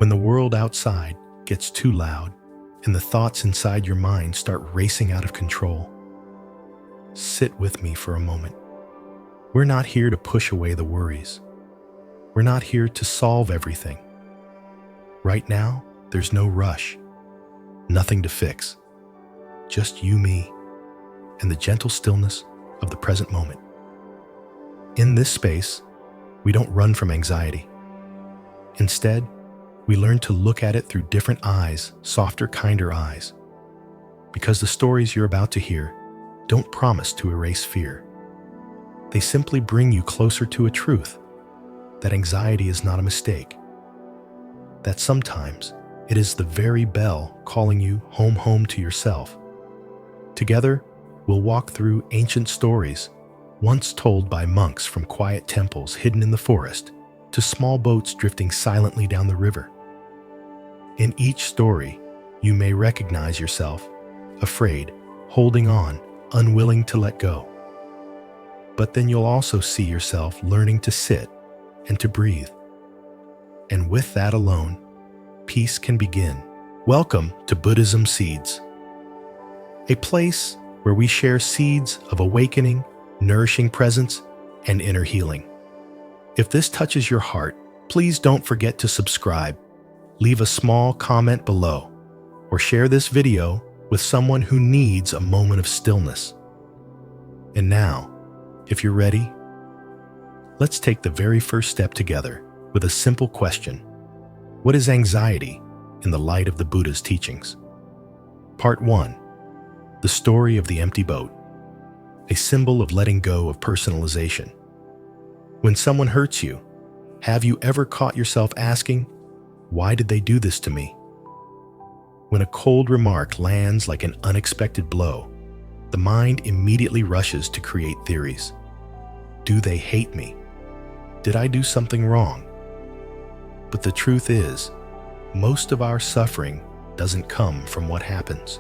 When the world outside gets too loud and the thoughts inside your mind start racing out of control, sit with me for a moment. We're not here to push away the worries. We're not here to solve everything. Right now, there's no rush, nothing to fix, just you, me, and the gentle stillness of the present moment. In this space, we don't run from anxiety. Instead, we learn to look at it through different eyes, softer, kinder eyes. Because the stories you're about to hear don't promise to erase fear. They simply bring you closer to a truth, that anxiety is not a mistake. That sometimes it is the very bell calling you home to yourself. Together, we'll walk through ancient stories, once told by monks from quiet temples hidden in the forest, to small boats drifting silently down the river. In each story, you may recognize yourself, afraid, holding on, unwilling to let go. But then you'll also see yourself learning to sit and to breathe. And with that alone, peace can begin. Welcome to Buddhism Seeds, a place where we share seeds of awakening, nourishing presence, and inner healing. If this touches your heart, please don't forget to subscribe, leave a small comment below, or share this video with someone who needs a moment of stillness. And now, if you're ready, let's take the very first step together with a simple question. What is anxiety in the light of the Buddha's teachings? Part 1. The story of the empty boat, a symbol of letting go of personalization. When someone hurts you, have you ever caught yourself asking, why did they do this to me? When a cold remark lands like an unexpected blow, the mind immediately rushes to create theories. Do they hate me? Did I do something wrong? But the truth is, most of our suffering doesn't come from what happens.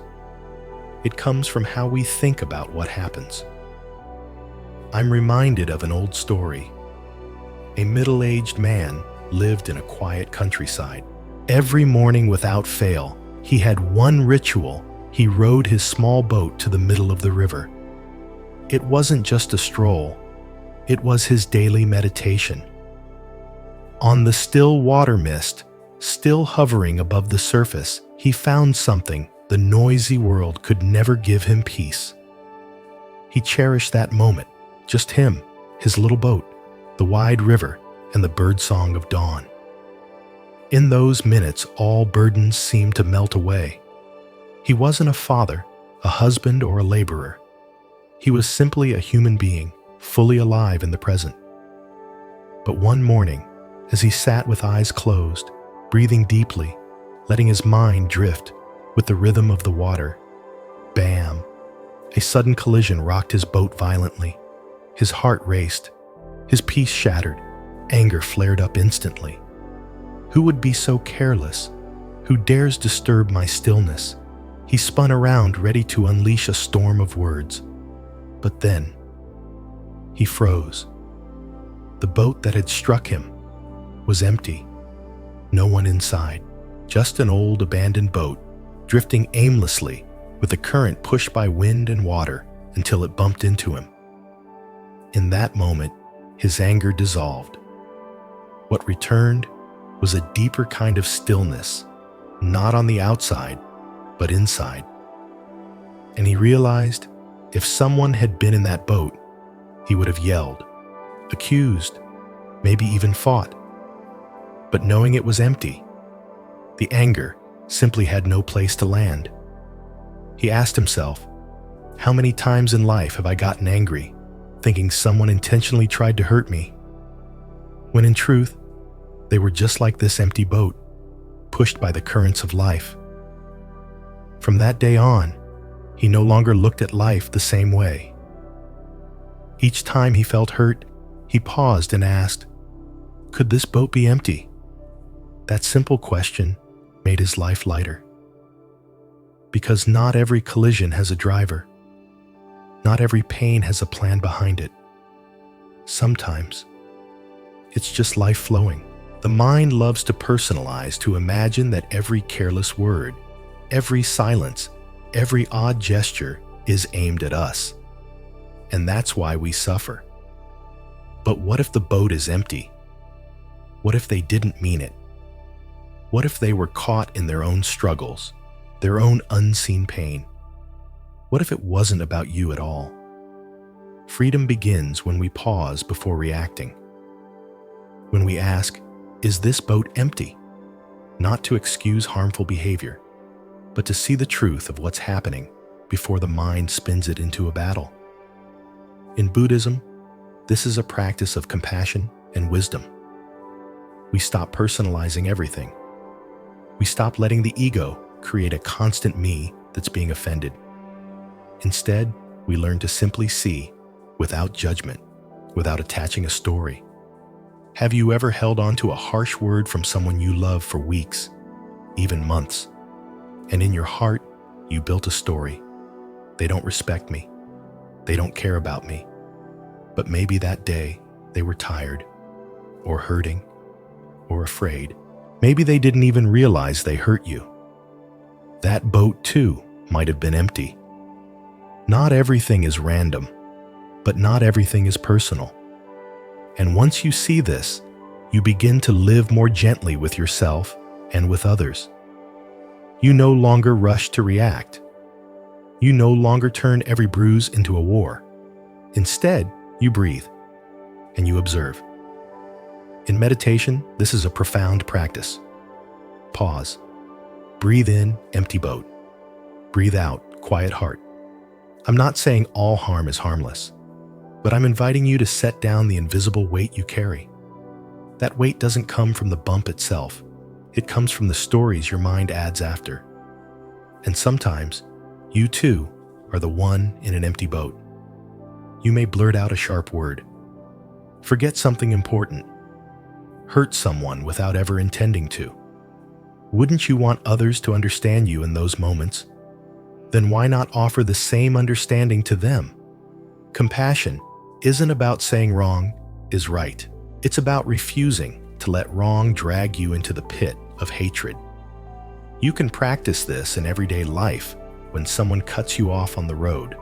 It comes from how we think about what happens. I'm reminded of an old story. A middle-aged man lived in a quiet countryside. Every morning without fail, he had one ritual. He rowed his small boat to the middle of the river. It wasn't just a stroll. It was his daily meditation. On the still water mist, still hovering above the surface, he found something the noisy world could never give him peace. He cherished that moment, just him, his little boat, the wide river, and the birdsong of dawn. In those minutes, all burdens seemed to melt away. He wasn't a father, a husband, or a laborer. He was simply a human being, fully alive in the present. But one morning, as he sat with eyes closed, breathing deeply, letting his mind drift with the rhythm of the water, bam! A sudden collision rocked his boat violently. His heart raced. His peace shattered. Anger flared up instantly. Who would be so careless? Who dares disturb my stillness? He spun around, ready to unleash a storm of words. But then, he froze. The boat that had struck him was empty. No one inside. Just an old abandoned boat, drifting aimlessly with the current pushed by wind and water until it bumped into him. In that moment, his anger dissolved. What returned was a deeper kind of stillness, not on the outside, but inside. And he realized if someone had been in that boat, he would have yelled, accused, maybe even fought. But knowing it was empty, the anger simply had no place to land. He asked himself, how many times in life have I gotten angry, thinking someone intentionally tried to hurt me, when in truth, they were just like this empty boat, pushed by the currents of life. From that day on, he no longer looked at life the same way. Each time he felt hurt, he paused and asked, could this boat be empty? That simple question made his life lighter. Because not every collision has a driver. Not every pain has a plan behind it. Sometimes, it's just life flowing, The mind loves to personalize, to imagine that every careless word, every silence, every odd gesture is aimed at us. And that's why we suffer. But what if the boat is empty? What if they didn't mean it? What if they were caught in their own struggles, their own unseen pain? What if it wasn't about you at all? Freedom begins when we pause before reacting. When we ask, is this boat empty? Not to excuse harmful behavior, but to see the truth of what's happening before the mind spins it into a battle. In Buddhism, this is a practice of compassion and wisdom. We stop personalizing everything. We stop letting the ego create a constant me that's being offended. Instead, we learn to simply see without judgment, without attaching a story. Have you ever held on to a harsh word from someone you love for weeks, even months? And in your heart, you built a story. They don't respect me. They don't care about me. But maybe that day they were tired, or hurting, or afraid. Maybe they didn't even realize they hurt you. That boat, too, might have been empty. Not everything is random, but not everything is personal. And once you see this, you begin to live more gently with yourself and with others. You no longer rush to react. You no longer turn every bruise into a war. Instead, you breathe and you observe. In meditation, this is a profound practice. Pause. Breathe in, empty boat. Breathe out, quiet heart. I'm not saying all harm is harmless, but I'm inviting you to set down the invisible weight you carry. That weight doesn't come from the bump itself. It comes from the stories your mind adds after. And sometimes, you too are the one in an empty boat. You may blurt out a sharp word, forget something important, hurt someone without ever intending to. Wouldn't you want others to understand you in those moments? Then why not offer the same understanding to them? Compassion isn't about saying wrong is right. It's about refusing to let wrong drag you into the pit of hatred. You can practice this in everyday life when someone cuts you off on the road,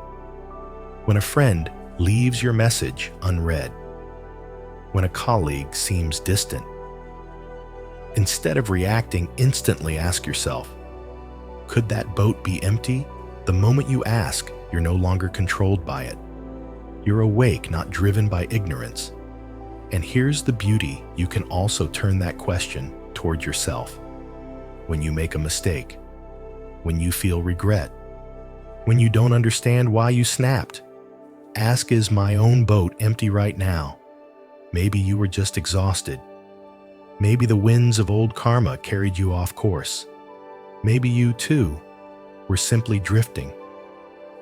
when a friend leaves your message unread, when a colleague seems distant. Instead of reacting, instantly ask yourself, could that boat be empty? The moment you ask, you're no longer controlled by it. You're awake, not driven by ignorance. And here's the beauty: you can also turn that question toward yourself. When you make a mistake, when you feel regret, when you don't understand why you snapped, ask, is my own boat empty right now? Maybe you were just exhausted. Maybe the winds of old karma carried you off course. Maybe you, too, were simply drifting.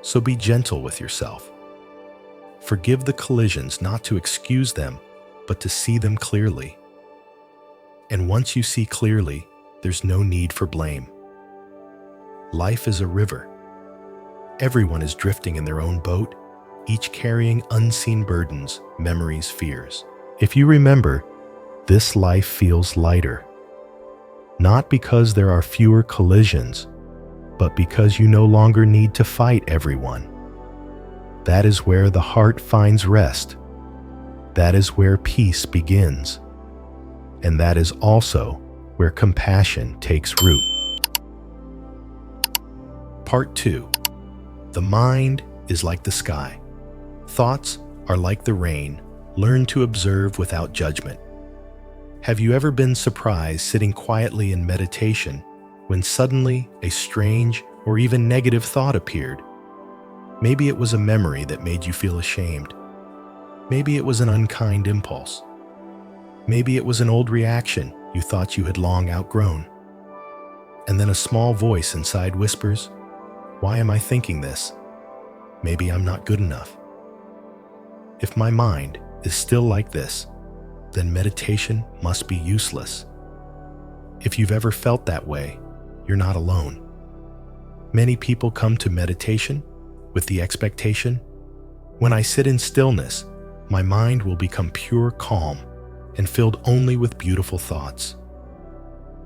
So be gentle with yourself. Forgive the collisions, not to excuse them, but to see them clearly. And once you see clearly, there's no need for blame. Life is a river. Everyone is drifting in their own boat, each carrying unseen burdens, memories, fears. If you remember, this life feels lighter. Not because there are fewer collisions, but because you no longer need to fight everyone. That is where the heart finds rest. That is where peace begins. And that is also where compassion takes root. Part 2. The mind is like the sky. Thoughts are like the rain. Learn to observe without judgment. Have you ever been surprised sitting quietly in meditation when suddenly a strange or even negative thought appeared? Maybe it was a memory that made you feel ashamed. Maybe it was an unkind impulse. Maybe it was an old reaction you thought you had long outgrown. And then a small voice inside whispers, "Why am I thinking this? Maybe I'm not good enough." If my mind is still like this, then meditation must be useless. If you've ever felt that way, you're not alone. Many people come to meditation with the expectation, when I sit in stillness, my mind will become pure calm and filled only with beautiful thoughts.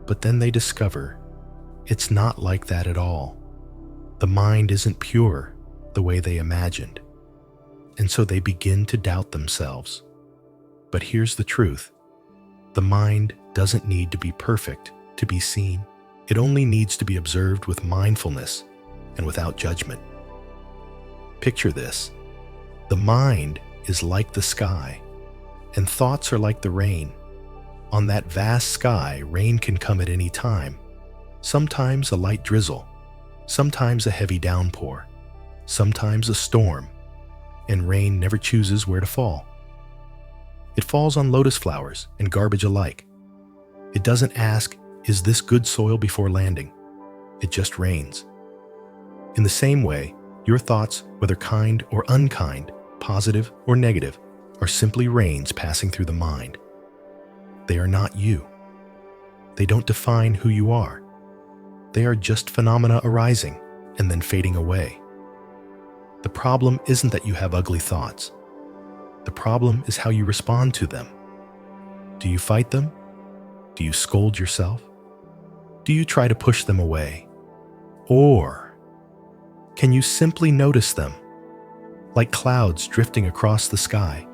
But then they discover it's not like that at all. The mind isn't pure the way they imagined. And so they begin to doubt themselves. But here's the truth. The mind doesn't need to be perfect to be seen. It only needs to be observed with mindfulness and without judgment. Picture this. The mind is like the sky, and thoughts are like the rain. On that vast sky, rain can come at any time. Sometimes a light drizzle, sometimes a heavy downpour, sometimes a storm, and rain never chooses where to fall. It falls on lotus flowers and garbage alike. It doesn't ask, is this good soil before landing? It just rains. In the same way, your thoughts, whether kind or unkind, positive or negative, are simply rains passing through the mind. They are not you. They don't define who you are. They are just phenomena arising and then fading away. The problem isn't that you have ugly thoughts. The problem is how you respond to them. Do you fight them? Do you scold yourself? Do you try to push them away? Or can you simply notice them, like clouds drifting across the sky,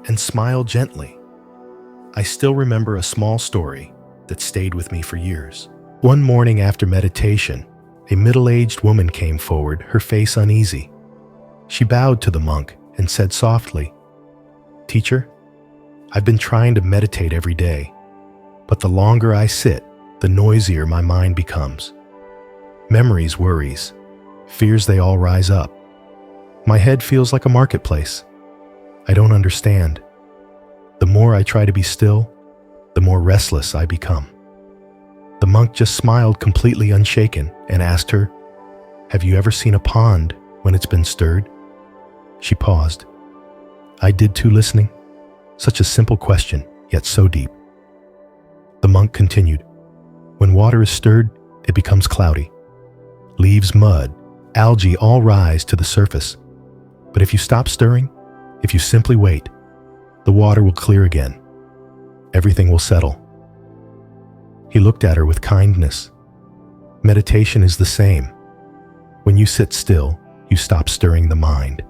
and smile gently? I still remember a small story that stayed with me for years. One morning after meditation, a middle-aged woman came forward, her face uneasy. She bowed to the monk and said softly, "Teacher, I've been trying to meditate every day, but the longer I sit, the noisier my mind becomes. Memories, worries, fears, they all rise up. My head feels like a marketplace. I don't understand. The more I try to be still, the more restless I become." The monk just smiled, completely unshaken, and asked her, "Have you ever seen a pond when it's been stirred?" She paused. I did too, listening. Such a simple question, yet so deep. The monk continued, "When water is stirred, it becomes cloudy. Leaves, mud, algae all rise to the surface. But if you stop stirring, if you simply wait, the water will clear again. Everything will settle." He looked at her with kindness. Meditation is the same. When you sit still, you stop stirring the mind.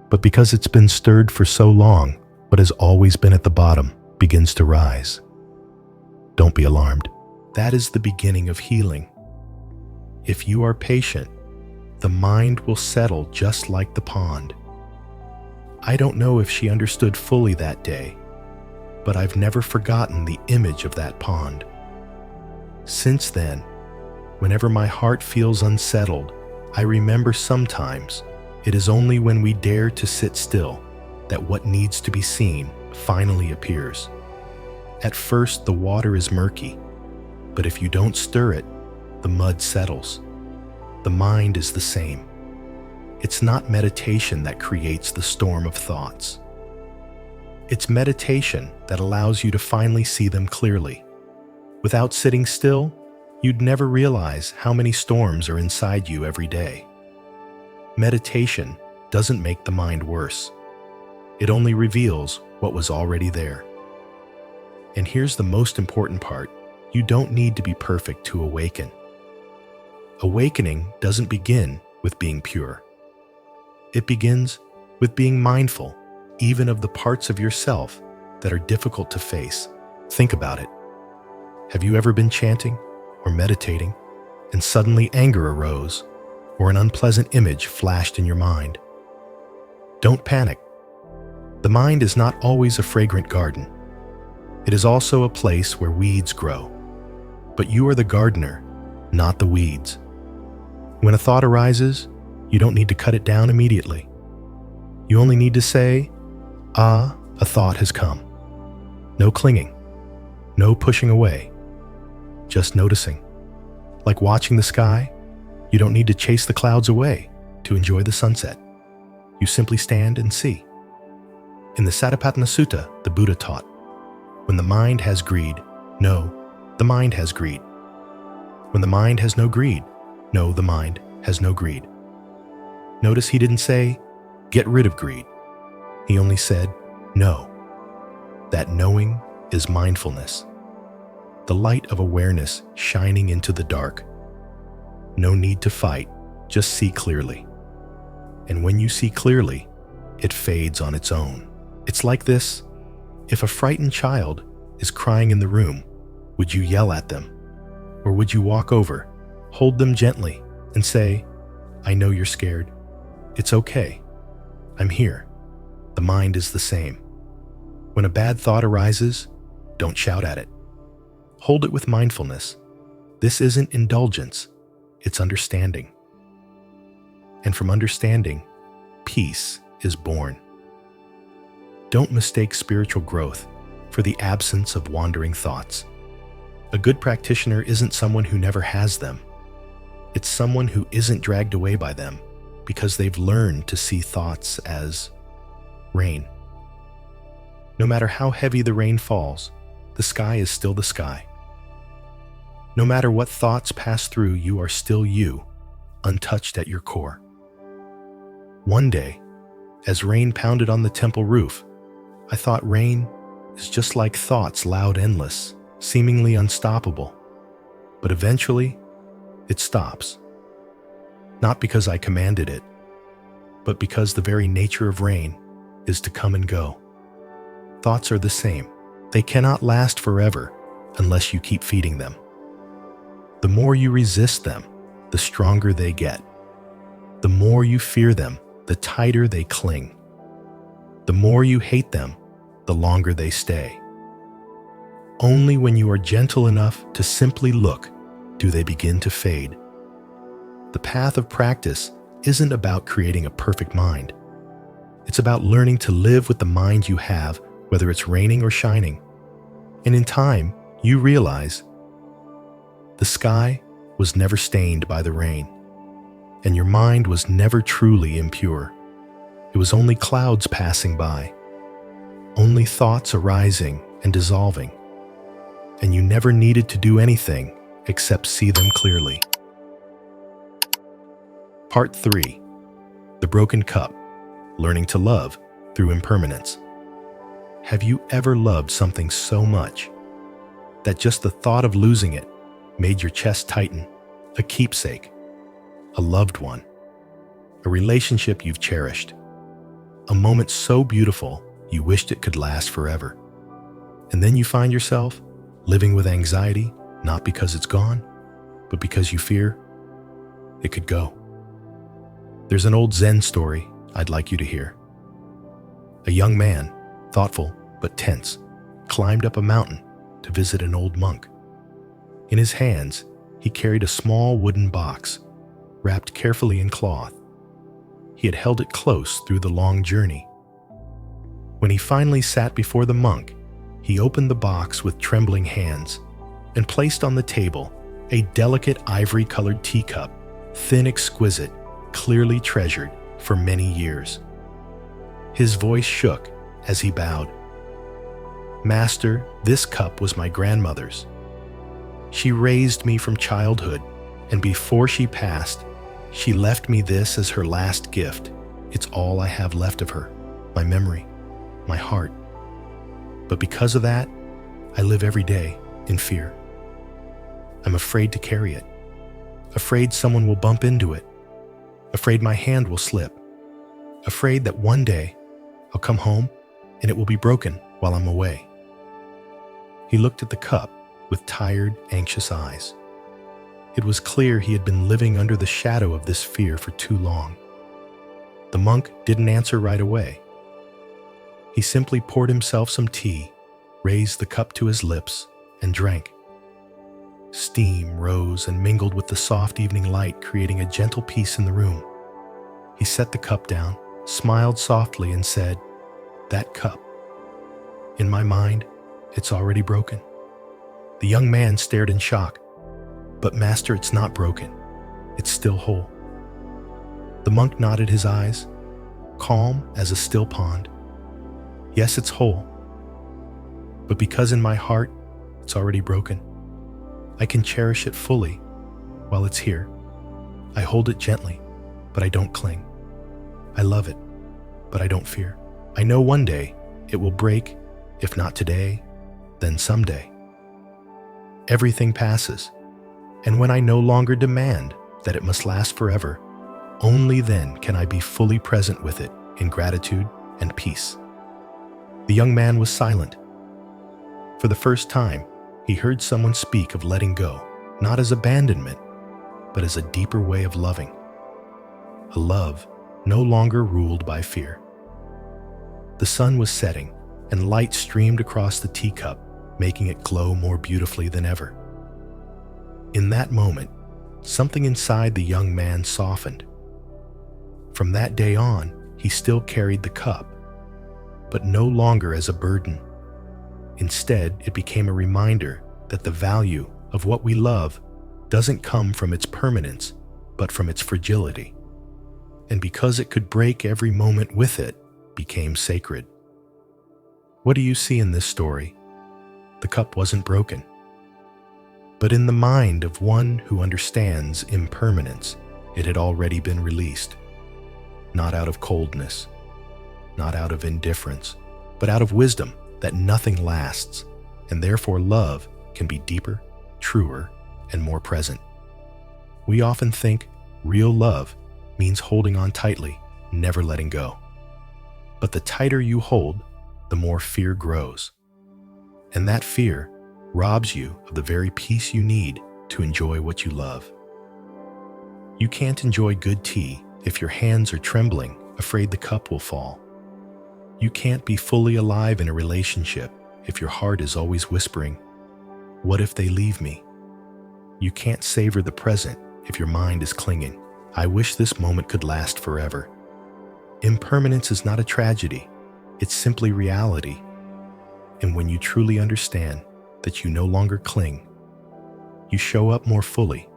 But because it's been stirred for so long, what has always been at the bottom begins to rise. Don't be alarmed. That is the beginning of healing. If you are patient, the mind will settle just like the pond. I don't know if she understood fully that day, but I've never forgotten the image of that pond. Since then, whenever my heart feels unsettled, I remember sometimes it is only when we dare to sit still that what needs to be seen finally appears. At first, the water is murky, but if you don't stir it, the mud settles. The mind is the same. It's not meditation that creates the storm of thoughts. It's meditation that allows you to finally see them clearly. Without sitting still, you'd never realize how many storms are inside you every day. Meditation doesn't make the mind worse. It only reveals what was already there. And here's the most important part. You don't need to be perfect to awaken. Awakening doesn't begin with being pure. It begins with being mindful, even of the parts of yourself that are difficult to face. Think about it. Have you ever been chanting or meditating and suddenly anger arose or an unpleasant image flashed in your mind? Don't panic. The mind is not always a fragrant garden. It is also a place where weeds grow. But you are the gardener, not the weeds. When a thought arises, you don't need to cut it down immediately. You only need to say, "Ah, a thought has come." No clinging, no pushing away, just noticing. Like watching the sky, you don't need to chase the clouds away to enjoy the sunset. You simply stand and see. In the Satipatthana Sutta, the Buddha taught, when the mind has greed, know the mind has greed. When the mind has no greed, know the mind has no greed. Notice he didn't say, get rid of greed. He only said, no. That knowing is mindfulness, the light of awareness shining into the dark. No need to fight, just see clearly. And when you see clearly, it fades on its own. It's like this: if a frightened child is crying in the room, would you yell at them? Or would you walk over, hold them gently, and say, "I know you're scared. It's okay. I'm here." The mind is the same. When a bad thought arises, don't shout at it. Hold it with mindfulness. This isn't indulgence, it's understanding. And from understanding, peace is born. Don't mistake spiritual growth for the absence of wandering thoughts. A good practitioner isn't someone who never has them. It's someone who isn't dragged away by them because they've learned to see thoughts as rain. No matter how heavy the rain falls, the sky is still the sky. No matter what thoughts pass through, you are still you, untouched at your core. One day, as rain pounded on the temple roof, I thought rain is just like thoughts, loud, endless, seemingly unstoppable. But eventually, it stops. Not because I commanded it, but because the very nature of rain is to come and go. Thoughts are the same. They cannot last forever unless you keep feeding them. The more you resist them, the stronger they get. The more you fear them, the tighter they cling. The more you hate them, the longer they stay. Only when you are gentle enough to simply look do they begin to fade. The path of practice isn't about creating a perfect mind. It's about learning to live with the mind you have, whether it's raining or shining. And in time, you realize the sky was never stained by the rain, and your mind was never truly impure. It was only clouds passing by, only thoughts arising and dissolving, and you never needed to do anything except see them clearly. Part 3. The Broken Cup, Learning to Love Through Impermanence. Have you ever loved something so much that just the thought of losing it made your chest tighten? A keepsake, a loved one, a relationship you've cherished, a moment so beautiful you wished it could last forever. And then you find yourself living with anxiety, not because it's gone, but because you fear it could go. There's an old Zen story I'd like you to hear. A young man, thoughtful but tense, climbed up a mountain to visit an old monk. In his hands, he carried a small wooden box, wrapped carefully in cloth. He had held it close through the long journey. When he finally sat before the monk, he opened the box with trembling hands and placed on the table a delicate ivory-colored teacup, thin, exquisite, clearly treasured for many years. His voice shook as he bowed. "Master, this cup was my grandmother's. She raised me from childhood, and before she passed, she left me this as her last gift. It's all I have left of her, my memory, my heart. But because of that, I live every day in fear. I'm afraid to carry it, afraid someone will bump into it, afraid my hand will slip, afraid that one day I'll come home and it will be broken while I'm away." He looked at the cup with tired, anxious eyes. It was clear he had been living under the shadow of this fear for too long. The monk didn't answer right away. He simply poured himself some tea, raised the cup to his lips, and drank. Steam rose and mingled with the soft evening light, creating a gentle peace in the room. He set the cup down, smiled softly, and said, "That cup. In my mind, it's already broken." The young man stared in shock. "But master, it's not broken. It's still whole." The monk nodded his eyes, calm as a still pond. "Yes, it's whole. But because in my heart, it's already broken, I can cherish it fully while it's here. I hold it gently, but I don't cling. I love it, but I don't fear. I know one day it will break If not today, then someday. Everything passes, and when I no longer demand that it must last forever, only then can I be fully present with it in gratitude and peace. The young man was silent. For the first time, he heard someone speak of letting go, not as abandonment, but as a deeper way of loving. A love no longer ruled by fear. The sun was setting, and light streamed across the teacup, making it glow more beautifully than ever. In that moment, something inside the young man softened. From that day on, he still carried the cup, but no longer as a burden. Instead, it became a reminder that the value of what we love doesn't come from its permanence, but from its fragility. And because it could break every moment with it, became sacred. What do you see in this story? The cup wasn't broken. But in the mind of one who understands impermanence, it had already been released. Not out of coldness, not out of indifference, but out of wisdom that nothing lasts, and therefore love can be deeper, truer, and more present. We often think real love means holding on tightly, never letting go. But the tighter you hold, the more fear grows. And that fear robs you of the very peace you need to enjoy what you love. You can't enjoy good tea if your hands are trembling, afraid the cup will fall. You can't be fully alive in a relationship if your heart is always whispering, "What if they leave me?" You can't savor the present if your mind is clinging, "I wish this moment could last forever." Impermanence is not a tragedy, it's simply reality. And when you truly understand that you no longer cling, you show up more fully,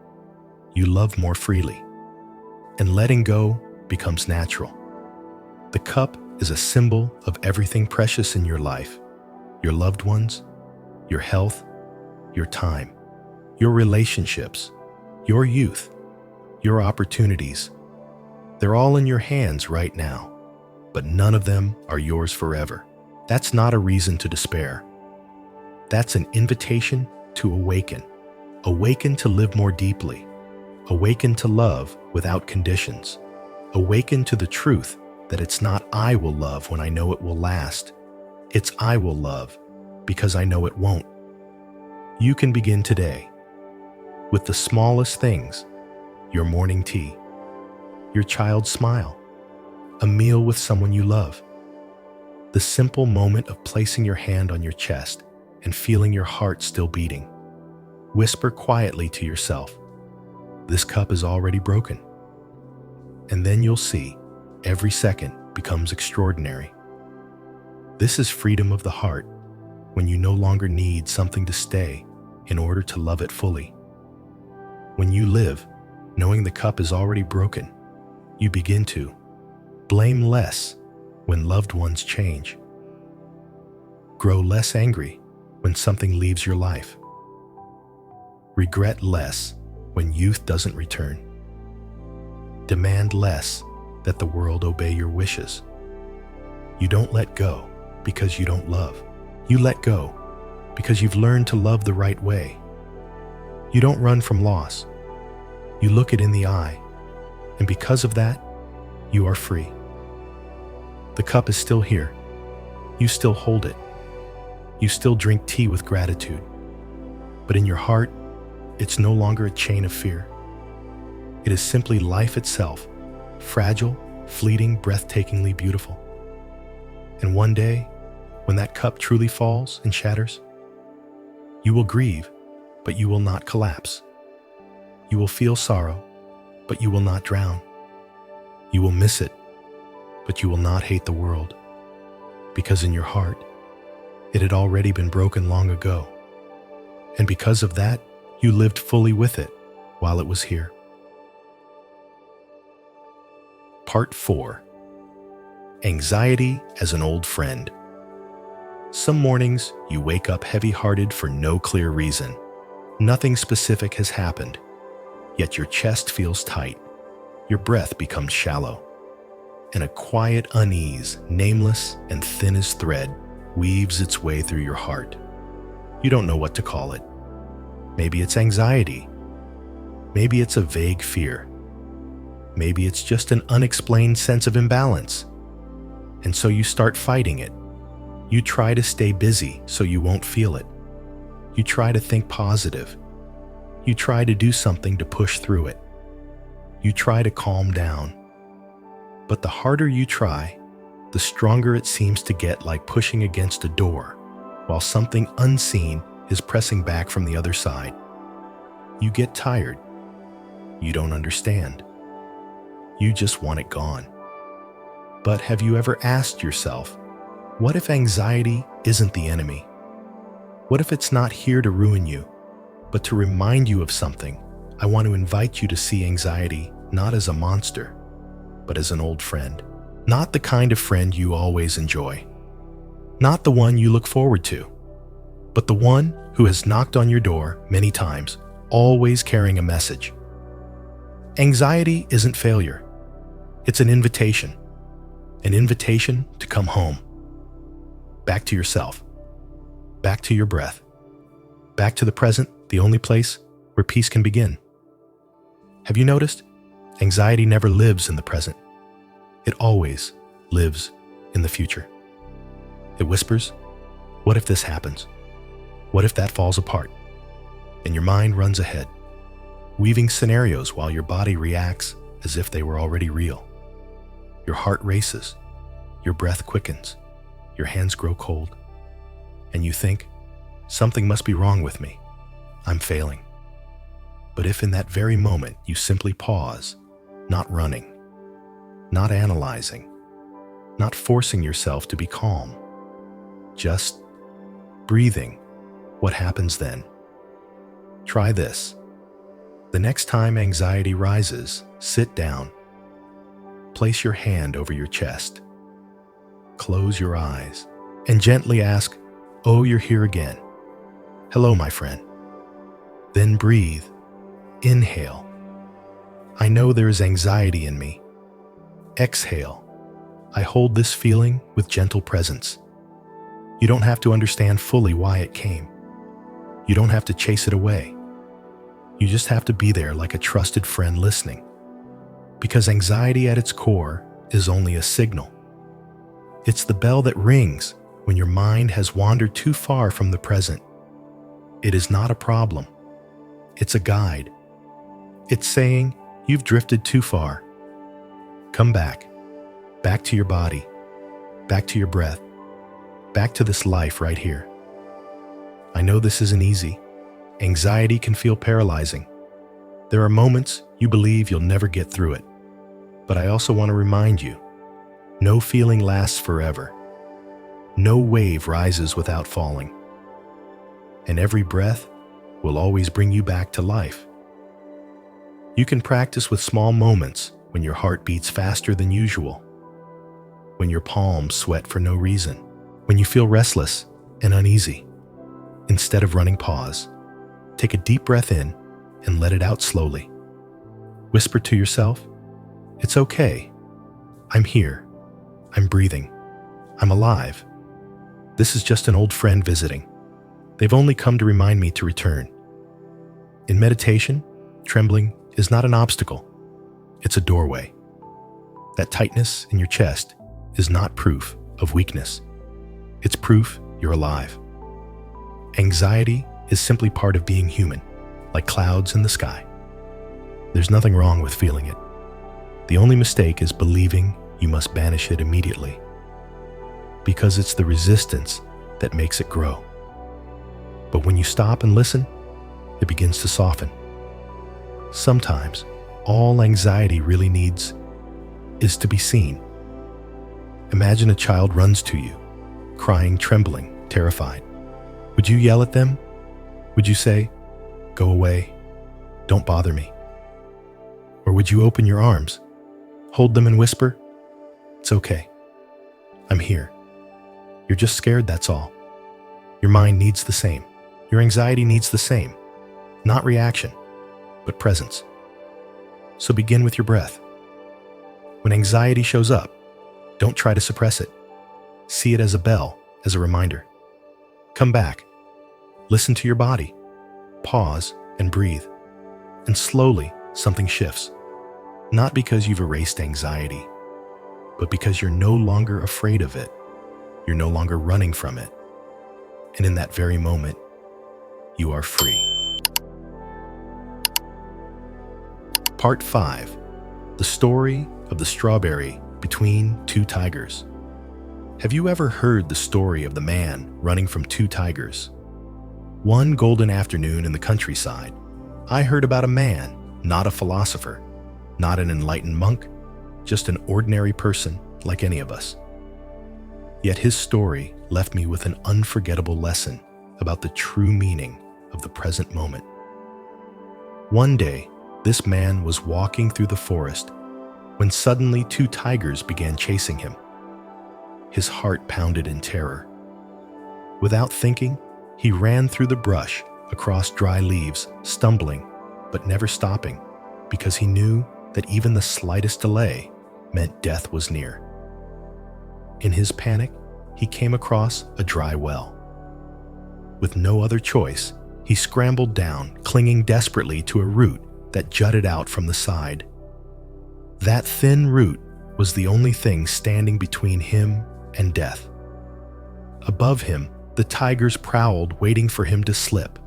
you love more freely, and letting go becomes natural. The cup is a symbol of everything precious in your life, your loved ones, your health, your time, your relationships, your youth, your opportunities. They're all in your hands right now, but none of them are yours forever. That's not a reason to despair. That's an invitation to awaken. Awaken to live more deeply. Awaken to love without conditions. Awaken to the truth that it's not I will love when I know it will last. It's I will love because I know it won't. You can begin today with the smallest things: your morning tea, your child's smile, a meal with someone you love, the simple moment of placing your hand on your chest and feeling your heart still beating. Whisper quietly to yourself, "This cup is already broken." And then you'll see every second becomes extraordinary. This is freedom of the heart, when you no longer need something to stay in order to love it fully. When you live knowing the cup is already broken, you begin to blame less when loved ones change, grow less angry when something leaves your life, regret less when youth doesn't return, demand less that the world obey your wishes. You don't let go because you don't love. You let go because you've learned to love the right way. You don't run from loss. You look it in the eye, and because of that, you are free. The cup is still here. You still hold it. You still drink tea with gratitude. But in your heart, it's no longer a chain of fear. It is simply life itself, fragile, fleeting, breathtakingly beautiful. And one day, when that cup truly falls and shatters, you will grieve, but you will not collapse. You will feel sorrow, but you will not drown. You will miss it, but you will not hate the world, because in your heart, it had already been broken long ago. And because of that, you lived fully with it while it was here. Part 4. Anxiety as an old friend. Some mornings, you wake up heavy-hearted for no clear reason. Nothing specific has happened, yet your chest feels tight, your breath becomes shallow, and a quiet unease, nameless and thin as thread, weaves its way through your heart. You don't know what to call it. Maybe it's anxiety. Maybe it's a vague fear. Maybe it's just an unexplained sense of imbalance. And so you start fighting it. You try to stay busy so you won't feel it. You try to think positive. You try to do something to push through it. You try to calm down. But the harder you try, the stronger it seems to get, like pushing against a door, while something unseen is pressing back from the other side. You get tired. You don't understand. You just want it gone. But have you ever asked yourself, what if anxiety isn't the enemy? What if it's not here to ruin you, but to remind you of something? I want to invite you to see anxiety not as a monster, but as an old friend. Not the kind of friend you always enjoy. Not the one you look forward to, but the one who has knocked on your door many times, always carrying a message. Anxiety isn't failure. It's an invitation to come home. Back to yourself. Back to your breath. Back to the present, the only place where peace can begin. Have you noticed? Anxiety never lives in the present. It always lives in the future. It whispers, what if this happens? What if that falls apart? And your mind runs ahead, weaving scenarios while your body reacts as if they were already real. Your heart races, your breath quickens, your hands grow cold, and you think, something must be wrong with me. I'm failing. But if in that very moment you simply pause, not running, not analyzing, not forcing yourself to be calm, just breathing, what happens then? Try this. The next time anxiety rises, sit down. Place your hand over your chest. Close your eyes and gently ask, oh, you're here again. Hello, my friend. Then breathe. Inhale. I know there is anxiety in me. Exhale. I hold this feeling with gentle presence. You don't have to understand fully why it came. You don't have to chase it away. You just have to be there like a trusted friend listening. Because anxiety at its core is only a signal. It's the bell that rings when your mind has wandered too far from the present. It is not a problem. It's a guide. It's saying, you've drifted too far. Come back. Back to your body. Back to your breath. Back to this life right here. I know this isn't easy. Anxiety can feel paralyzing. There are moments you believe you'll never get through it. But I also want to remind you, no feeling lasts forever. No wave rises without falling. And every breath will always bring you back to life. You can practice with small moments when your heart beats faster than usual, when your palms sweat for no reason, when you feel restless and uneasy. Instead of running, pause. Take a deep breath in and let it out slowly. Whisper to yourself, it's okay. I'm here. I'm breathing. I'm alive. This is just an old friend visiting. They've only come to remind me to return. In meditation, trembling is not an obstacle. It's a doorway. That tightness in your chest is not proof of weakness. It's proof you're alive. Anxiety is simply part of being human, like clouds in the sky. There's nothing wrong with feeling it. The only mistake is believing you must banish it immediately, because it's the resistance that makes it grow. But when you stop and listen, it begins to soften. Sometimes, all anxiety really needs is to be seen. Imagine a child runs to you, crying, trembling, terrified. Would you yell at them? Would you say, go away, don't bother me? Or would you open your arms, hold them and whisper, it's okay, I'm here. You're just scared, that's all. Your mind needs the same. Your anxiety needs the same. Not reaction, but presence. So begin with your breath. When anxiety shows up, don't try to suppress it. See it as a bell, as a reminder. Come back. Listen to your body. Pause and breathe. And slowly, something shifts. Not because you've erased anxiety, but because you're no longer afraid of it. You're no longer running from it. And in that very moment, you are free. Part 5. The story of the strawberry between two tigers. Have you ever heard the story of the man running from two tigers? One golden afternoon in the countryside, I heard about a man, not a philosopher, not an enlightened monk, just an ordinary person like any of us. Yet his story left me with an unforgettable lesson about the true meaning of the present moment. One day, this man was walking through the forest when suddenly two tigers began chasing him. His heart pounded in terror. Without thinking, he ran through the brush, across dry leaves, stumbling, but never stopping, because he knew that even the slightest delay meant death was near. In his panic, he came across a dry well. With no other choice, he scrambled down, clinging desperately to a root that jutted out from the side. That thin root was the only thing standing between him and death. Above him, the tigers prowled, waiting for him to slip.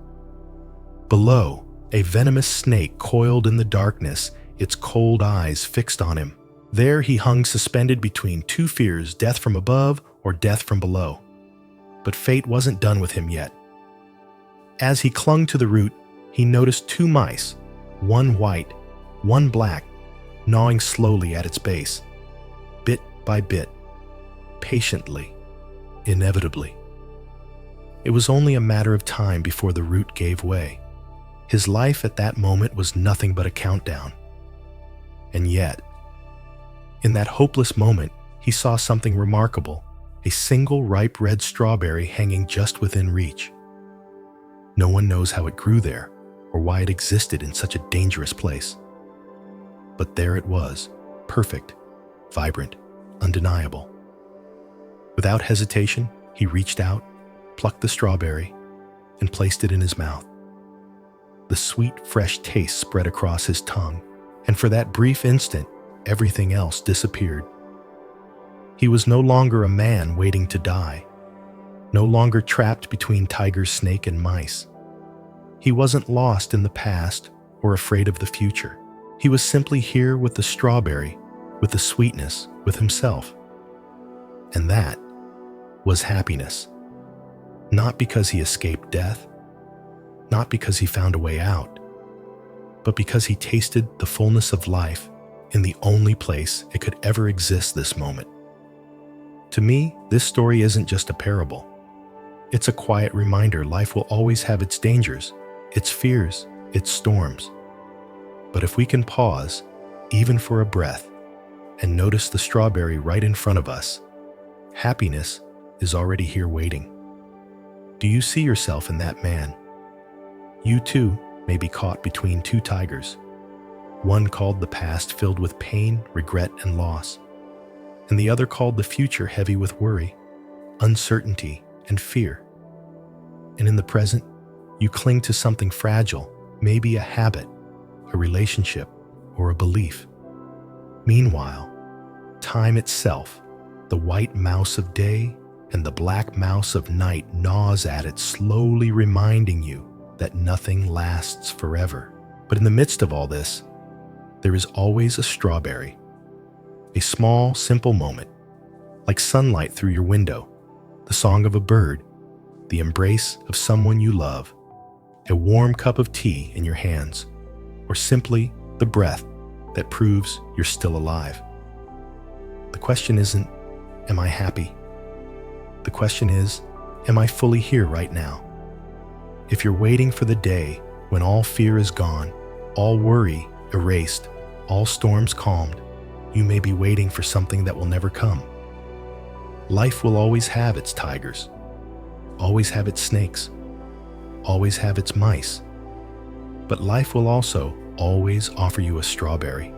Below, a venomous snake coiled in the darkness, its cold eyes fixed on him. There he hung suspended between two fears, death from above or death from below. But fate wasn't done with him yet. As he clung to the root, he noticed two mice, one white, one black, gnawing slowly at its base, bit by bit, patiently, inevitably. It was only a matter of time before the root gave way. His life at that moment was nothing but a countdown. And yet, in that hopeless moment, he saw something remarkable, a single ripe red strawberry hanging just within reach. No one knows how it grew there or why it existed in such a dangerous place. But there it was, perfect, vibrant, undeniable. Without hesitation, he reached out, plucked the strawberry, and placed it in his mouth. The sweet, fresh taste spread across his tongue, and for that brief instant, everything else disappeared. He was no longer a man waiting to die, no longer trapped between tiger, snake, and mice. He wasn't lost in the past or afraid of the future. He was simply here with the strawberry, with the sweetness, with himself. And that was happiness. Not because he escaped death, not because he found a way out, but because he tasted the fullness of life in the only place it could ever exist this moment. To me, this story isn't just a parable. It's a quiet reminder life will always have its dangers, its fears, its storms. But if we can pause, even for a breath, and notice the strawberry right in front of us, happiness is already here waiting. Do you see yourself in that man? You too may be caught between two tigers, one called the past, filled with pain, regret, and loss, and the other called the future, heavy with worry, uncertainty, and fear. And in the present, you cling to something fragile, maybe a habit, a relationship, or a belief. Meanwhile, time itself, the white mouse of day and the black mouse of night, gnaws at it, slowly reminding you that nothing lasts forever. But in the midst of all this, there is always a strawberry, a small, simple moment, like sunlight through your window, the song of a bird, the embrace of someone you love, a warm cup of tea in your hands, or simply the breath that proves you're still alive. The question isn't, am I happy? The question is, am I fully here right now? If you're waiting for the day when all fear is gone, all worry erased, all storms calmed, you may be waiting for something that will never come. Life will always have its tigers, always have its snakes, always have its mice. But life will also always offer you a strawberry.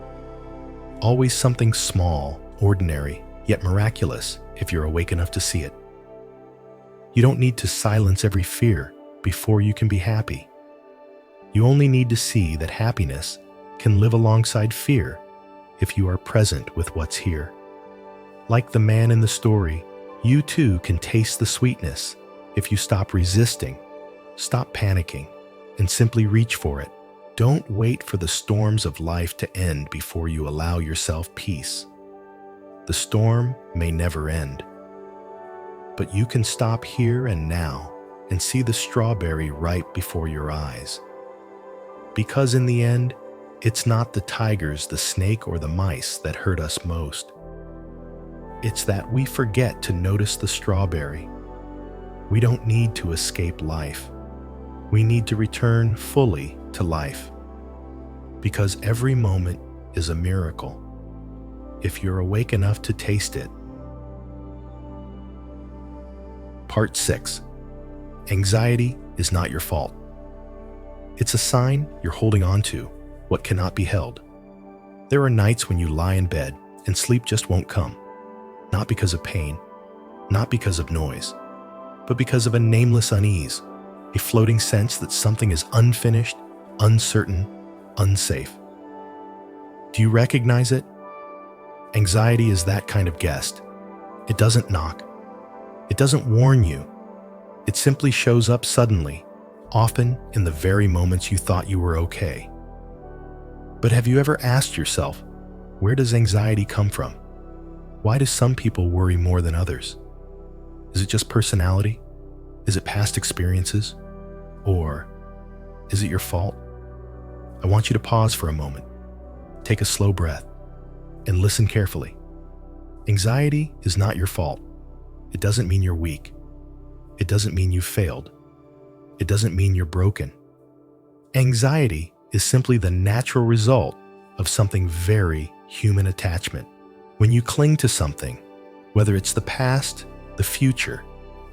Always something small, ordinary, yet miraculous if you're awake enough to see it. You don't need to silence every fear before you can be happy. You only need to see that happiness can live alongside fear if you are present with what's here. Like the man in the story, you too can taste the sweetness if you stop resisting, stop panicking, and simply reach for it. Don't wait for the storms of life to end before you allow yourself peace. The storm may never end, but you can stop here and now and see the strawberry ripe before your eyes. Because in the end, it's not the tigers, the snake, or the mice that hurt us most. It's that we forget to notice the strawberry. We don't need to escape life. We need to return fully to life. Because every moment is a miracle, if you're awake enough to taste it. Part 6. Anxiety is not your fault. It's a sign you're holding on to what cannot be held. There are nights when you lie in bed and sleep just won't come. Not because of pain, not because of noise, but because of a nameless unease, a floating sense that something is unfinished, uncertain, unsafe. Do you recognize it? Anxiety is that kind of guest. It doesn't knock. It doesn't warn you. It simply shows up suddenly, often in the very moments you thought you were okay. But have you ever asked yourself, where does anxiety come from? Why do some people worry more than others? Is it just personality? Is it past experiences? Or is it your fault? I want you to pause for a moment, take a slow breath, and listen carefully. Anxiety is not your fault. It doesn't mean you're weak. It doesn't mean you failed. It doesn't mean you're broken. Anxiety is simply the natural result of something very human: attachment. When you cling to something, whether it's the past, the future,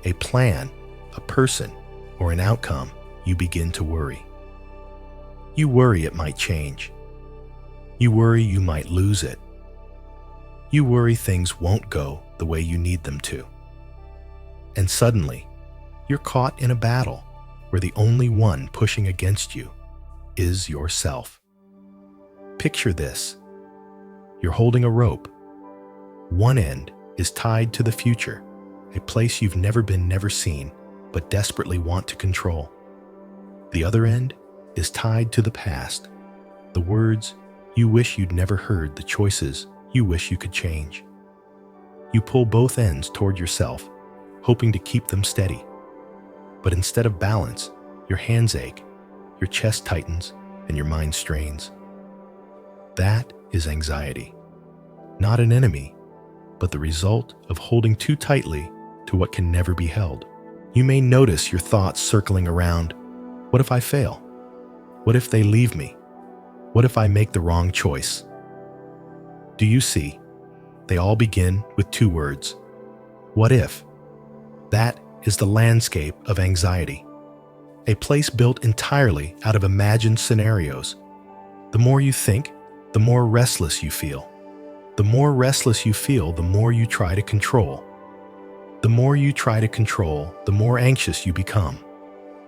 a plan, a person, or an outcome, you begin to worry. You worry it might change. You worry you might lose it. You worry things won't go the way you need them to. And suddenly, you're caught in a battle where the only one pushing against you is yourself. Picture this. You're holding a rope. One end is tied to the future, a place you've never been, never seen, but desperately want to control. The other end is tied to the past, the words you wish you'd never heard, the choices you wish you could change. You pull both ends toward yourself, hoping to keep them steady. But instead of balance, your hands ache, your chest tightens, and your mind strains. That is anxiety. Not an enemy, but the result of holding too tightly to what can never be held. You may notice your thoughts circling around. What if I fail? What if they leave me? What if I make the wrong choice? Do you see? They all begin with two words. What if? That is the landscape of anxiety. A place built entirely out of imagined scenarios. The more you think, the more restless you feel. The more restless you feel, the more you try to control. The more you try to control, the more anxious you become.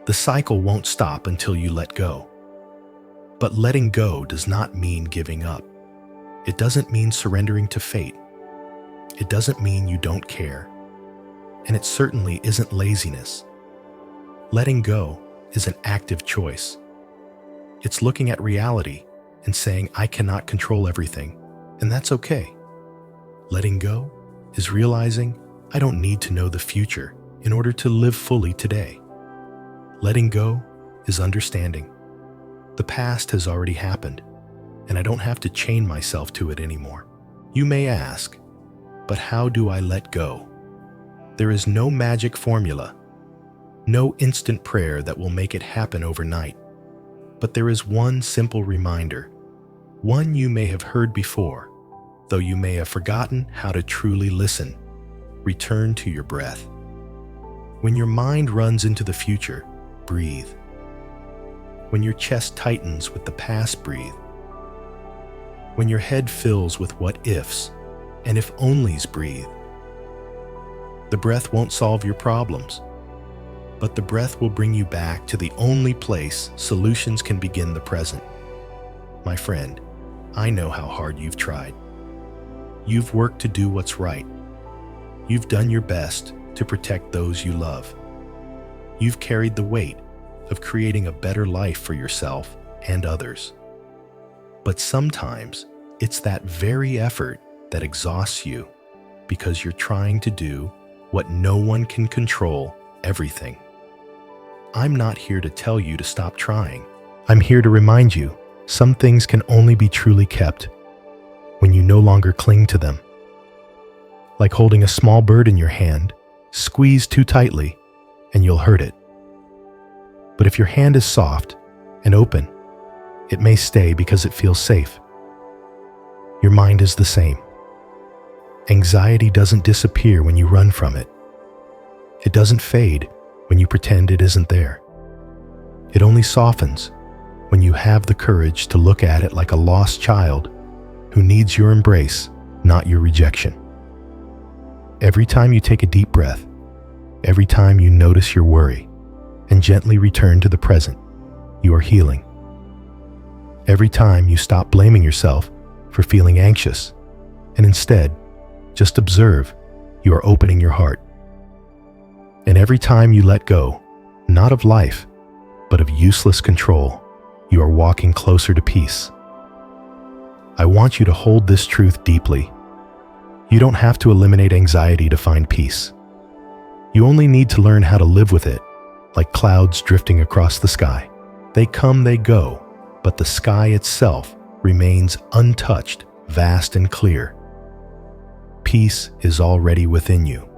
The cycle won't stop until you let go. But letting go does not mean giving up. It doesn't mean surrendering to fate. It doesn't mean you don't care. And it certainly isn't laziness. Letting go is an active choice. It's looking at reality and saying, I cannot control everything, and that's okay. Letting go is realizing I don't need to know the future in order to live fully today. Letting go is understanding. The past has already happened, and I don't have to chain myself to it anymore. You may ask, but how do I let go? There is no magic formula, no instant prayer that will make it happen overnight. But there is one simple reminder, one you may have heard before, though you may have forgotten how to truly listen. Return to your breath. When your mind runs into the future, breathe. When your chest tightens with the past, breathe. When your head fills with what ifs and if onlys, breathe. The breath won't solve your problems, but the breath will bring you back to the only place solutions can begin: the present. My friend, I know how hard you've tried. You've worked to do what's right. You've done your best to protect those you love. You've carried the weight of creating a better life for yourself and others. But sometimes it's that very effort that exhausts you because you're trying to do what no one can control: everything. I'm not here to tell you to stop trying. I'm here to remind you some things can only be truly kept when you no longer cling to them. Like holding a small bird in your hand, squeeze too tightly and you'll hurt it. But if your hand is soft and open, it may stay because it feels safe. Your mind is the same. Anxiety doesn't disappear when you run from it. It doesn't fade when you pretend it isn't there. It only softens when you have the courage to look at it like a lost child who needs your embrace, not your rejection. Every time you take a deep breath, every time you notice your worry and gently return to the present, you are healing. Every time you stop blaming yourself for feeling anxious and instead just observe, you are opening your heart. And every time you let go, not of life, but of useless control, you are walking closer to peace. I want you to hold this truth deeply. You don't have to eliminate anxiety to find peace. You only need to learn how to live with it, like clouds drifting across the sky. They come, they go, but the sky itself remains untouched, vast and clear. Peace is already within you.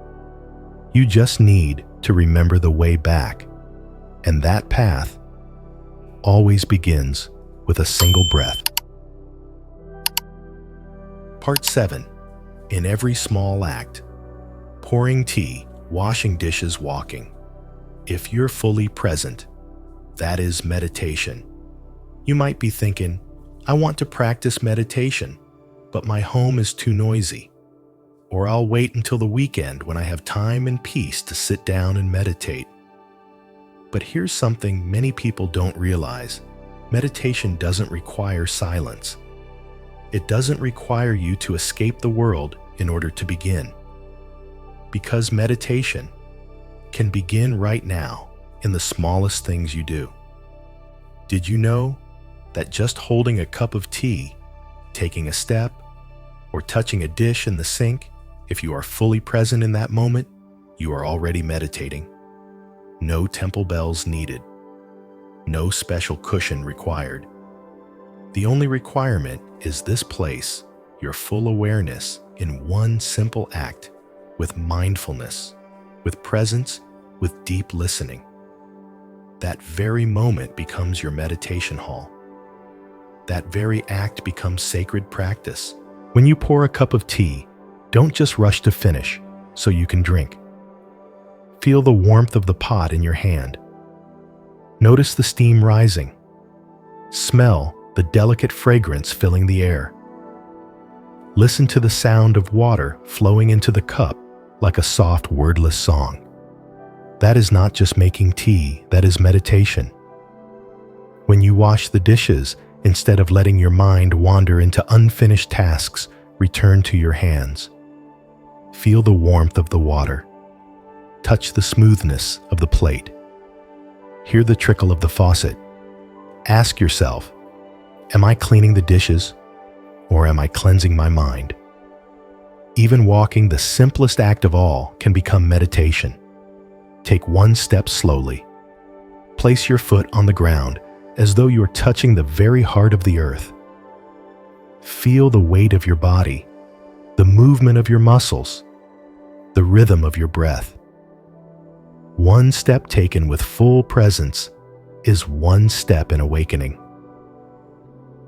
You just need to remember the way back, and that path always begins with a single breath. Part 7. In every small act. Pouring tea, washing dishes, walking. If you're fully present, that is meditation. You might be thinking, I want to practice meditation, but my home is too noisy. Or I'll wait until the weekend when I have time and peace to sit down and meditate. But here's something many people don't realize. Meditation doesn't require silence. It doesn't require you to escape the world in order to begin. Because meditation can begin right now in the smallest things you do. Did you know that just holding a cup of tea, taking a step, or touching a dish in the sink, if you are fully present in that moment, you are already meditating? No temple bells needed. No special cushion required. The only requirement is this place, your full awareness in one simple act, with mindfulness, with presence, with deep listening. That very moment becomes your meditation hall. That very act becomes sacred practice. When you pour a cup of tea, don't just rush to finish so you can drink. Feel the warmth of the pot in your hand. Notice the steam rising. Smell the delicate fragrance filling the air. Listen to the sound of water flowing into the cup like a soft, wordless song. That is not just making tea, that is meditation. When you wash the dishes, instead of letting your mind wander into unfinished tasks, return to your hands. Feel the warmth of the water. Touch the smoothness of the plate. Hear the trickle of the faucet. Ask yourself, am I cleaning the dishes or am I cleansing my mind? Even walking, the simplest act of all, can become meditation. Take one step slowly. Place your foot on the ground as though you are touching the very heart of the earth. Feel the weight of your body, the movement of your muscles, the rhythm of your breath. One step taken with full presence is one step in awakening.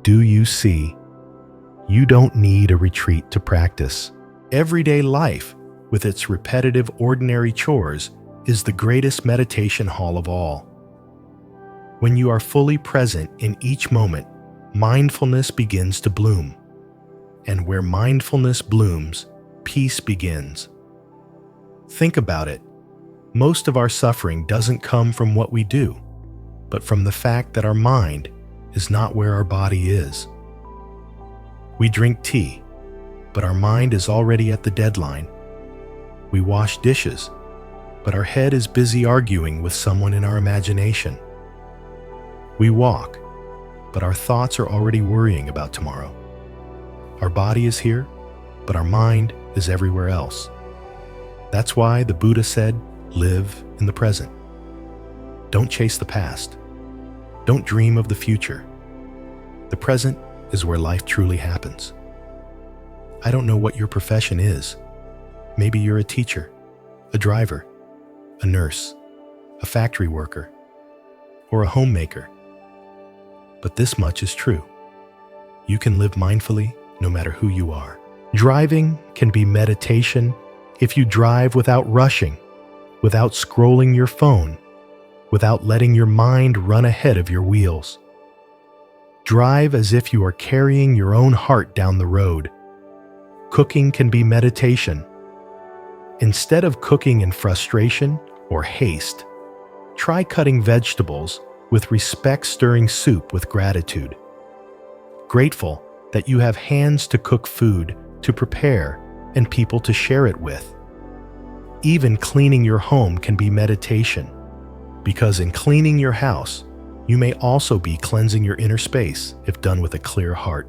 Do you see? You don't need a retreat to practice. Everyday life, with its repetitive, ordinary chores, is the greatest meditation hall of all. When you are fully present in each moment, mindfulness begins to bloom. And where mindfulness blooms, peace begins. Think about it. Most of our suffering doesn't come from what we do, but from the fact that our mind is not where our body is. We drink tea, but our mind is already at the deadline. We wash dishes, but our head is busy arguing with someone in our imagination. We walk, but our thoughts are already worrying about tomorrow. Our body is here, but our mind is everywhere else. That's why the Buddha said, live in the present. Don't chase the past. Don't dream of the future. The present is where life truly happens. I don't know what your profession is. Maybe you're a teacher, a driver, a nurse, a factory worker, or a homemaker. But this much is true. You can live mindfully no matter who you are. Driving can be meditation if you drive without rushing, without scrolling your phone, without letting your mind run ahead of your wheels. Drive as if you are carrying your own heart down the road. Cooking can be meditation. Instead of cooking in frustration or haste, try cutting vegetables with respect, stirring soup with gratitude. Grateful that you have hands to cook food, to prepare, and people to share it with. Even cleaning your home can be meditation, because in cleaning your house, you may also be cleansing your inner space if done with a clear heart.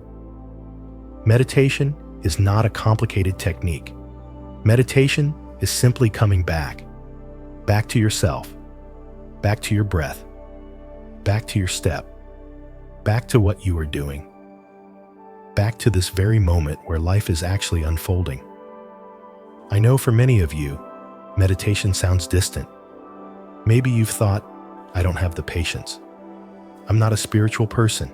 Meditation is not a complicated technique. Meditation is simply coming back to yourself, back to your breath, back to your step, back to what you are doing, back to this very moment where life is actually unfolding. I know for many of you, meditation sounds distant. Maybe you've thought, I don't have the patience. I'm not a spiritual person.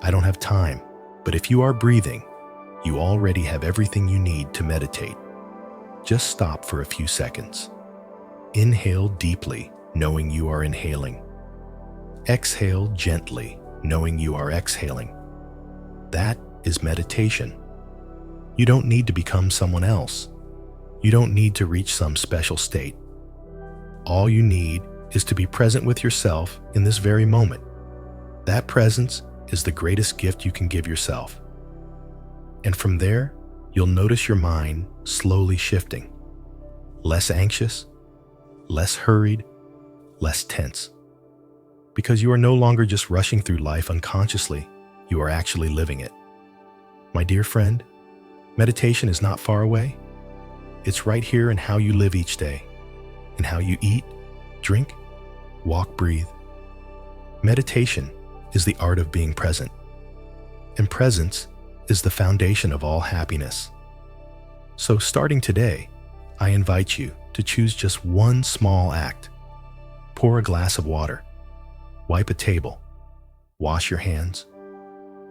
I don't have time. But if you are breathing, you already have everything you need to meditate. Just stop for a few seconds. Inhale deeply, knowing you are inhaling. Exhale gently, knowing you are exhaling. That is meditation. You don't need to become someone else. You don't need to reach some special state. All you need is to be present with yourself in this very moment. That presence is the greatest gift you can give yourself. And from there, you'll notice your mind slowly shifting. Less anxious, less hurried, less tense. Because you are no longer just rushing through life unconsciously, you are actually living it. My dear friend, meditation is not far away. It's right here in how you live each day, in how you eat, drink, walk, breathe. Meditation is the art of being present. And presence is the foundation of all happiness. So starting today, I invite you to choose just one small act. Pour a glass of water, wipe a table, wash your hands,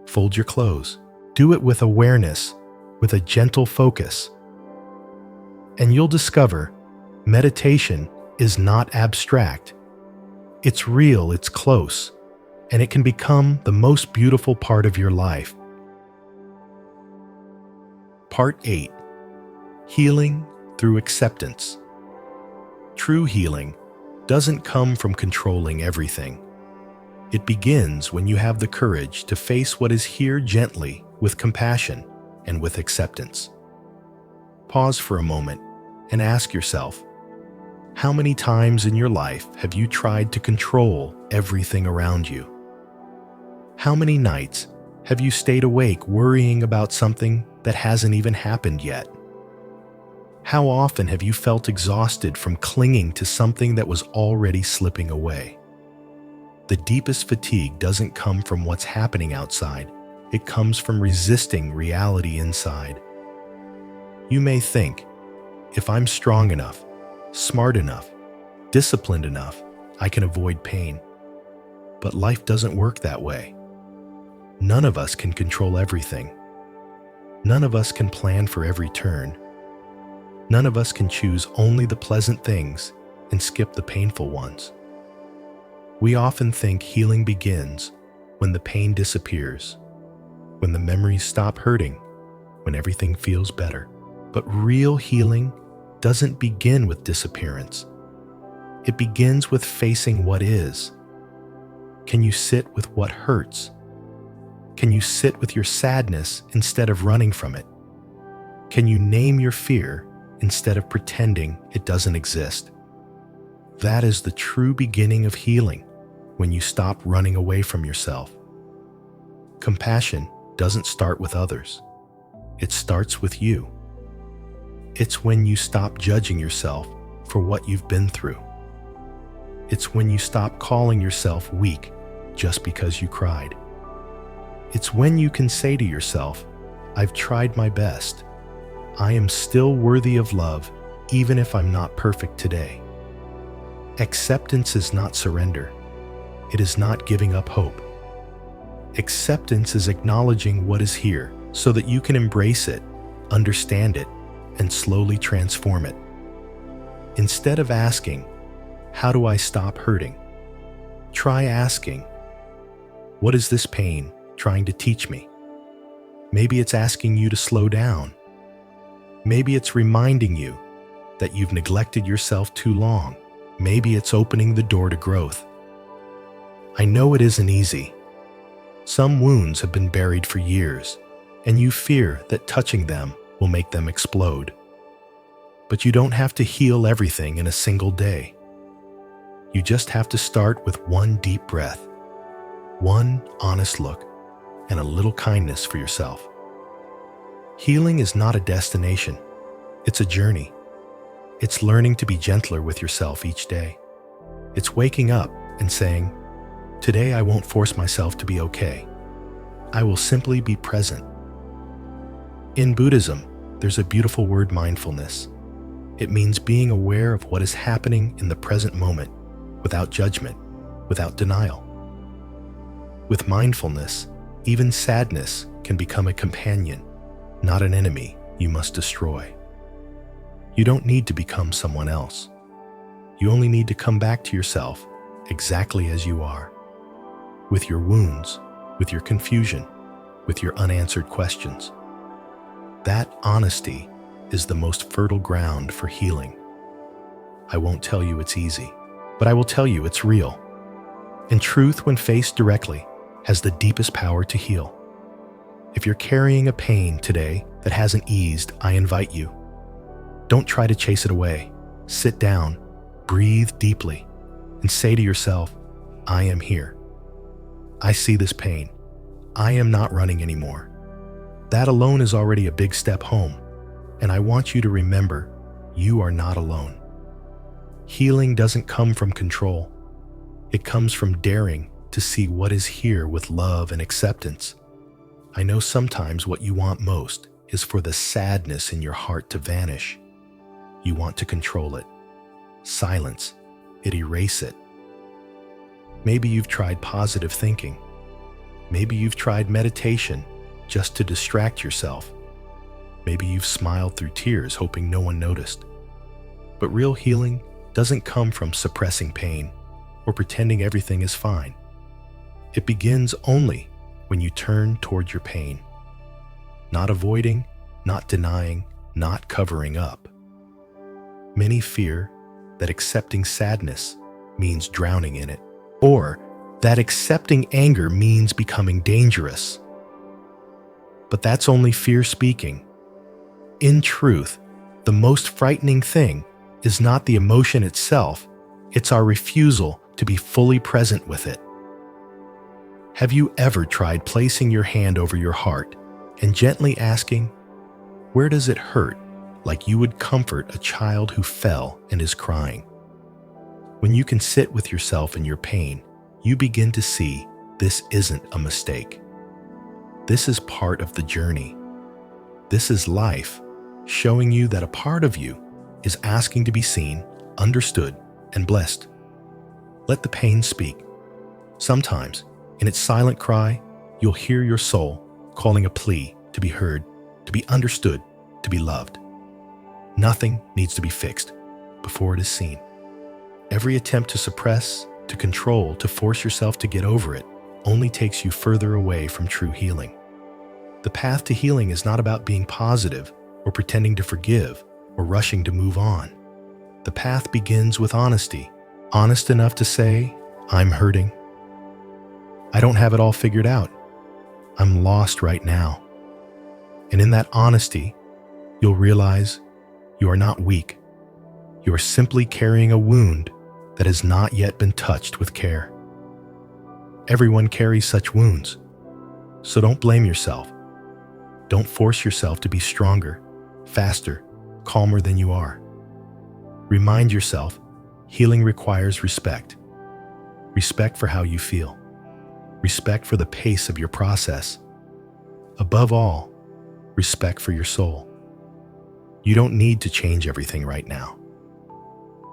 fold your clothes. Do it with awareness, with a gentle focus. And you'll discover meditation is not abstract. It's real, it's close, and it can become the most beautiful part of your life. Part 8. Healing through acceptance. True healing doesn't come from controlling everything. It begins when you have the courage to face what is here gently, with compassion and with acceptance. Pause for a moment and ask yourself, how many times in your life have you tried to control everything around you? How many nights have you stayed awake worrying about something that hasn't even happened yet? How often have you felt exhausted from clinging to something that was already slipping away? The deepest fatigue doesn't come from what's happening outside. It comes from resisting reality inside. You may think, if I'm strong enough, smart enough, disciplined enough, I can avoid pain. But life doesn't work that way. None of us can control everything. None of us can plan for every turn. None of us can choose only the pleasant things and skip the painful ones. We often think healing begins when the pain disappears, when the memories stop hurting, when everything feels better. But real healing doesn't begin with disappearance. It begins with facing what is. Can you sit with what hurts? Can you sit with your sadness instead of running from it? Can you name your fear instead of pretending it doesn't exist? That is the true beginning of healing, when you stop running away from yourself. Compassion doesn't start with others. It starts with you. It's when you stop judging yourself for what you've been through. It's when you stop calling yourself weak just because you cried. It's when you can say to yourself, I've tried my best. I am still worthy of love, even if I'm not perfect today. Acceptance is not surrender. It is not giving up hope. Acceptance is acknowledging what is here so that you can embrace it, understand it, and slowly transform it. Instead of asking, how do I stop hurting? Try asking, what is this pain trying to teach me? Maybe it's asking you to slow down. Maybe it's reminding you that you've neglected yourself too long. Maybe it's opening the door to growth. I know it isn't easy. Some wounds have been buried for years, and you fear that touching them will make them explode. But you don't have to heal everything in a single day. You just have to start with one deep breath, one honest look, and a little kindness for yourself. Healing is not a destination. It's a journey. It's learning to be gentler with yourself each day. It's waking up and saying, today I won't force myself to be okay. I will simply be present. In Buddhism, there's a beautiful word, mindfulness. It means being aware of what is happening in the present moment, without judgment, without denial. With mindfulness, even sadness can become a companion, not an enemy you must destroy. You don't need to become someone else. You only need to come back to yourself exactly as you are, with your wounds, with your confusion, with your unanswered questions. That honesty is the most fertile ground for healing. I won't tell you it's easy, but I will tell you it's real. And truth, when faced directly, has the deepest power to heal. If you're carrying a pain today that hasn't eased, I invite you. Don't try to chase it away. Sit down, breathe deeply, and say to yourself, I am here. I see this pain. I am not running anymore. That alone is already a big step home, and I want you to remember, you are not alone. Healing doesn't come from control. It comes from daring to see what is here with love and acceptance. I know sometimes what you want most is for the sadness in your heart to vanish. You want to control it, silence it, erase it. Maybe you've tried positive thinking. Maybe you've tried meditation just to distract yourself. Maybe you've smiled through tears hoping no one noticed. But real healing doesn't come from suppressing pain or pretending everything is fine. It begins only when you turn toward your pain. Not avoiding, not denying, not covering up. Many fear that accepting sadness means drowning in it, or that accepting anger means becoming dangerous. But that's only fear speaking. In truth, the most frightening thing is not the emotion itself, it's our refusal to be fully present with it. Have you ever tried placing your hand over your heart and gently asking, where does it hurt, like you would comfort a child who fell and is crying? When you can sit with yourself in your pain, you begin to see this isn't a mistake. This is part of the journey. This is life, showing you that a part of you is asking to be seen, understood, and blessed. Let the pain speak. Sometimes, in its silent cry, you'll hear your soul calling a plea to be heard, to be understood, to be loved. Nothing needs to be fixed before it is seen. Every attempt to suppress, to control, to force yourself to get over it only takes you further away from true healing. The path to healing is not about being positive or pretending to forgive or rushing to move on. The path begins with honesty, Honest enough to say, I'm hurting. I don't have it all figured out. I'm lost right now. And in that honesty, you'll realize you are not weak. You are simply carrying a wound that has not yet been touched with care. Everyone carries such wounds, so don't blame yourself. Don't force yourself to be stronger, faster, calmer than you are. Remind yourself, healing requires respect. Respect for how you feel. Respect for the pace of your process. Above all, respect for your soul. You don't need to change everything right now.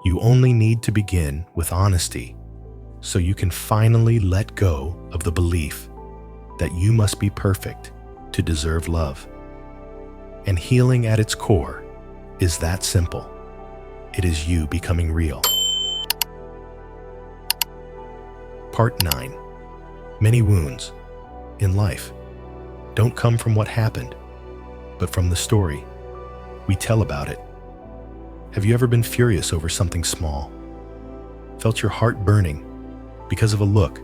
You only need to begin with honesty so you can finally let go of the belief that you must be perfect to deserve love. And healing at its core is that simple. It is you becoming real. Part 9. Many wounds in life don't come from what happened, but from the story we tell about it. Have you ever been furious over something small? Felt your heart burning because of a look,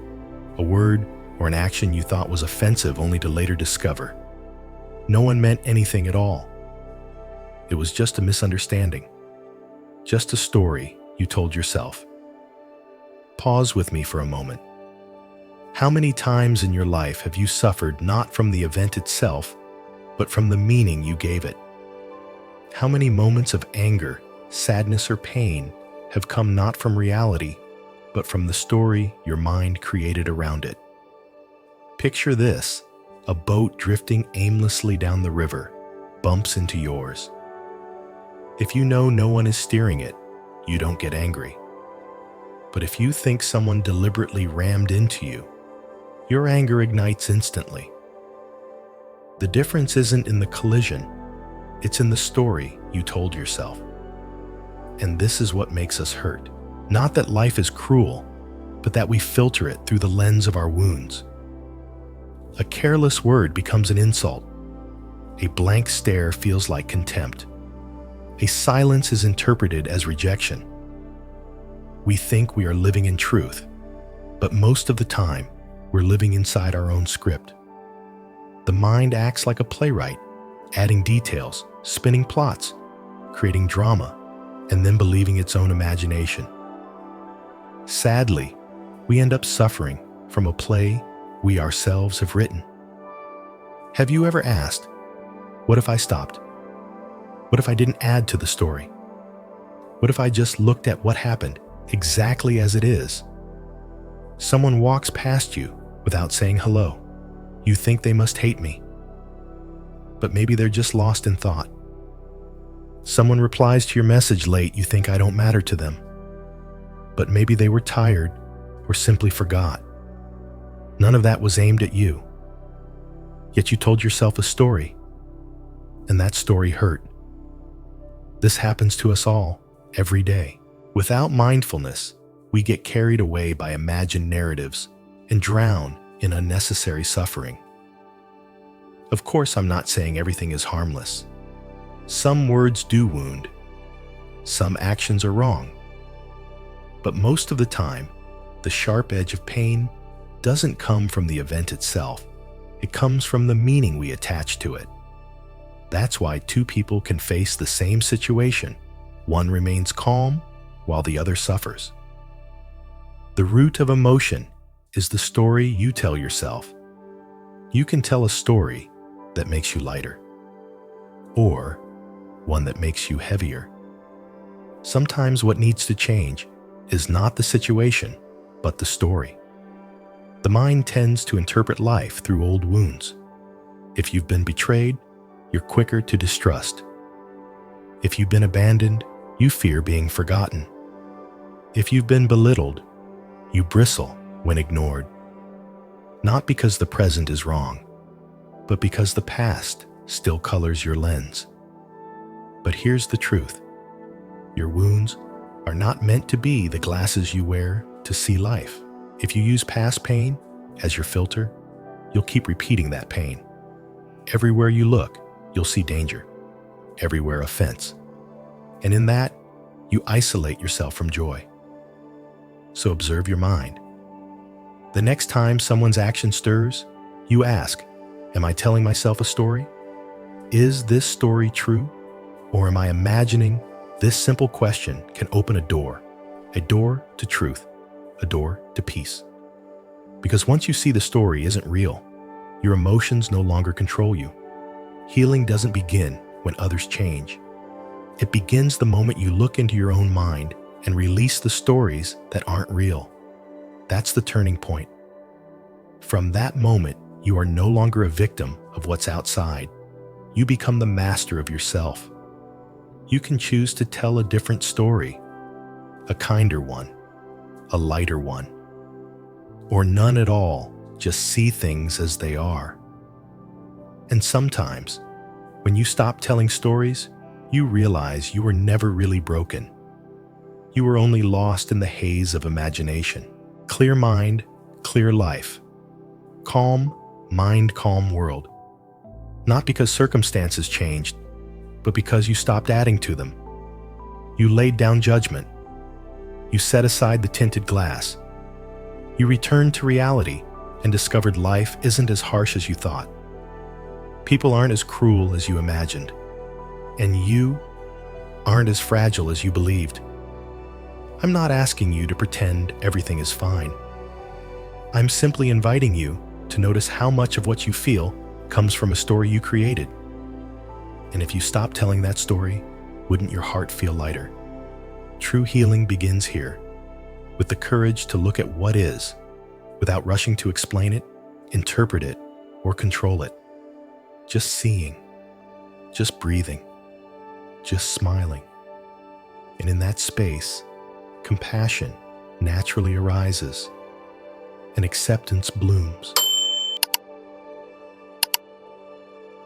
a word, or an action you thought was offensive only to later discover no one meant anything at all. It was just a misunderstanding, just a story you told yourself. Pause with me for a moment. How many times in your life have you suffered not from the event itself, but from the meaning you gave it? How many moments of anger, sadness, or pain have come not from reality, but from the story your mind created around it? Picture this: a boat drifting aimlessly down the river bumps into yours. If you know no one is steering it, you don't get angry. But if you think someone deliberately rammed into you, your anger ignites instantly. The difference isn't in the collision, it's in the story you told yourself. And this is what makes us hurt. Not that life is cruel, but that we filter it through the lens of our wounds. A careless word becomes an insult. A blank stare feels like contempt. A silence is interpreted as rejection. We think we are living in truth, but most of the time, we're living inside our own script. The mind acts like a playwright, adding details, spinning plots, creating drama, and then believing its own imagination. Sadly, we end up suffering from a play we ourselves have written. Have you ever asked, what if I stopped? What if I didn't add to the story? What if I just looked at what happened exactly as it is? Someone walks past you without saying hello. You think they must hate me. But maybe they're just lost in thought. Someone replies to your message late. You think I don't matter to them. But maybe they were tired or simply forgot. None of that was aimed at you. Yet you told yourself a story, and that story hurt. This happens to us all, every day. Without mindfulness, we get carried away by imagined narratives and drown in unnecessary suffering. Of course, I'm not saying everything is harmless. Some words do wound. Some actions are wrong. But most of the time, the sharp edge of pain doesn't come from the event itself. It comes from the meaning we attach to it. That's why two people can face the same situation. One remains calm while the other suffers. The root of emotion is the story you tell yourself. You can tell a story that makes you lighter, or one that makes you heavier. Sometimes what needs to change is not the situation, but the story. The mind tends to interpret life through old wounds. If you've been betrayed, you're quicker to distrust. If you've been abandoned, you fear being forgotten. If you've been belittled, you bristle when ignored. Not because the present is wrong, but because the past still colors your lens. But here's the truth. Your wounds are not meant to be the glasses you wear to see life. If you use past pain as your filter, you'll keep repeating that pain. Everywhere you look, you'll see danger. Everywhere offense. And in that, you isolate yourself from joy. so observe your mind. The next time someone's action stirs, you ask, am I telling myself a story? Is this story true? Or am I imagining? This simple question can open a door to truth, a door to peace. Because once you see the story isn't real, your emotions no longer control you. Healing doesn't begin when others change. It begins the moment you look into your own mind and release the stories that aren't real. That's the turning point. From that moment, you are no longer a victim of what's outside. You become the master of yourself. You can choose to tell a different story, a kinder one, a lighter one, or none at all. Just see things as they are. And sometimes, when you stop telling stories, you realize you were never really broken. You were only lost in the haze of imagination. Clear mind, clear life. Calm mind, calm world. Not because circumstances changed, but because you stopped adding to them. You laid down judgment. You set aside the tinted glass. You returned to reality and discovered life isn't as harsh as you thought. People aren't as cruel as you imagined. And you aren't as fragile as you believed. I'm not asking you to pretend everything is fine. I'm simply inviting you to notice how much of what you feel comes from a story you created. And if you stop telling that story, wouldn't your heart feel lighter? True healing begins here, with the courage to look at what is, without rushing to explain it, interpret it, or control it. Just seeing, just breathing, just smiling. And in that space, compassion naturally arises, and acceptance blooms.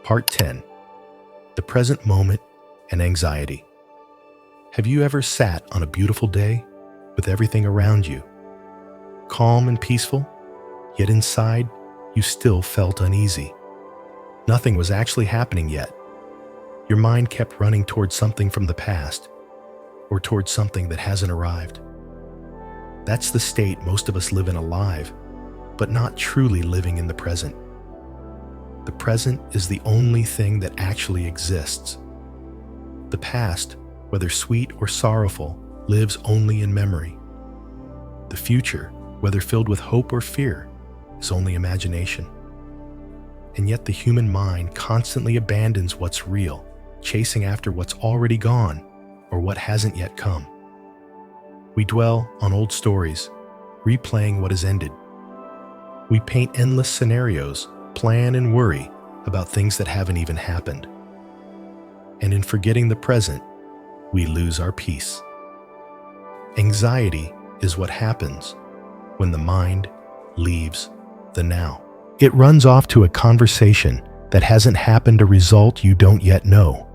Part 10. The present moment and anxiety. Have you ever sat on a beautiful day with everything around you, calm and peaceful, yet inside you still felt uneasy? Nothing was actually happening yet. Your mind kept running towards something from the past, or towards something that hasn't arrived. That's the state most of us live in alive, but not truly living in the present. The present is the only thing that actually exists. The past, whether sweet or sorrowful, lives only in memory. The future, whether filled with hope or fear, is only imagination. And yet the human mind constantly abandons what's real, chasing after what's already gone or what hasn't yet come. We dwell on old stories, replaying what has ended. We paint endless scenarios, plan and worry about things that haven't even happened. And in forgetting the present, we lose our peace. Anxiety is what happens when the mind leaves the now. It runs off to a conversation that hasn't happened, a result you don't yet know,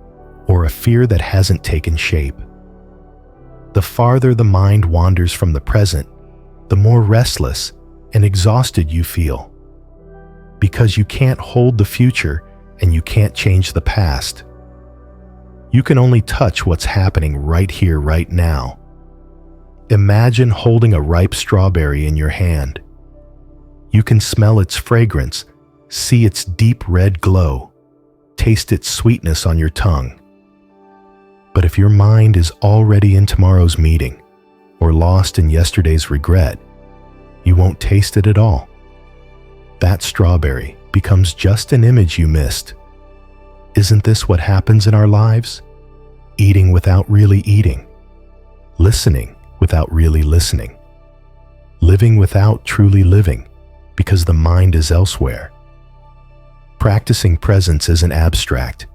or a fear that hasn't taken shape. The farther the mind wanders from the present, the more restless and exhausted you feel. Because you can't hold the future and you can't change the past. You can only touch what's happening right here, right now. Imagine holding a ripe strawberry in your hand. You can smell its fragrance, see its deep red glow, taste its sweetness on your tongue. But if your mind is already in tomorrow's meeting or lost in yesterday's regret, you won't taste it at all. That strawberry becomes just an image you missed. Isn't this what happens in our lives? Eating without really eating, listening without really listening, living without truly living, because the mind is elsewhere. Practicing presence isn't abstract.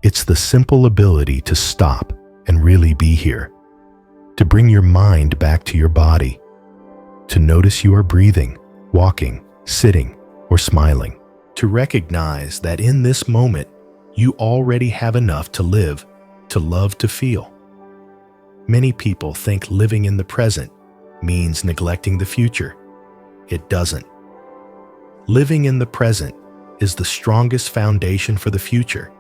It's the simple ability to stop and really be here, to bring your mind back to your body, to notice you are breathing, walking, sitting, or smiling, to recognize that in this moment, you already have enough to live, to love, to feel. Many people think living in the present means neglecting the future. It doesn't. Living in the present is the strongest foundation for the future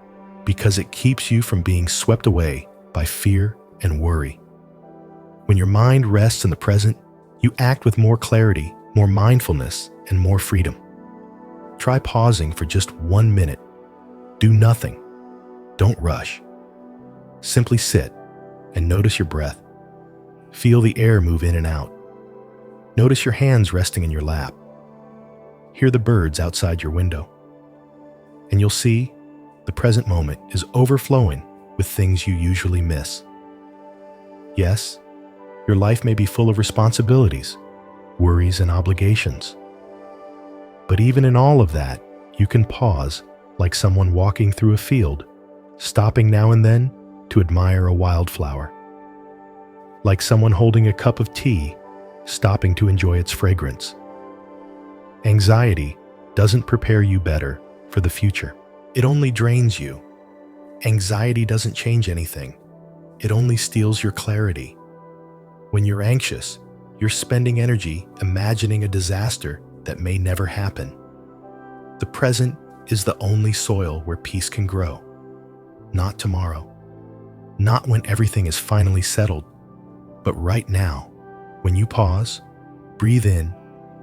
because it keeps you from being swept away by fear and worry. When your mind rests in the present, You act with more clarity, more mindfulness, and more freedom. Try pausing for just 1 minute. Do nothing. Don't rush. Simply sit and notice your breath. Feel the air move in and out. Notice your hands resting in your lap. Hear the birds outside your window. And you'll see the present moment is overflowing with things you usually miss. Yes, your life may be full of responsibilities, worries, and obligations. But even in all of that, you can pause like someone walking through a field, stopping now and then to admire a wildflower. Like someone holding a cup of tea, stopping to enjoy its fragrance. Anxiety doesn't prepare you better for the future. It only drains you. Anxiety doesn't change anything. It only steals your clarity. When you're anxious, you're spending energy imagining a disaster that may never happen. The present is the only soil where peace can grow. Not tomorrow. Not when everything is finally settled, but right now, when you pause, breathe in,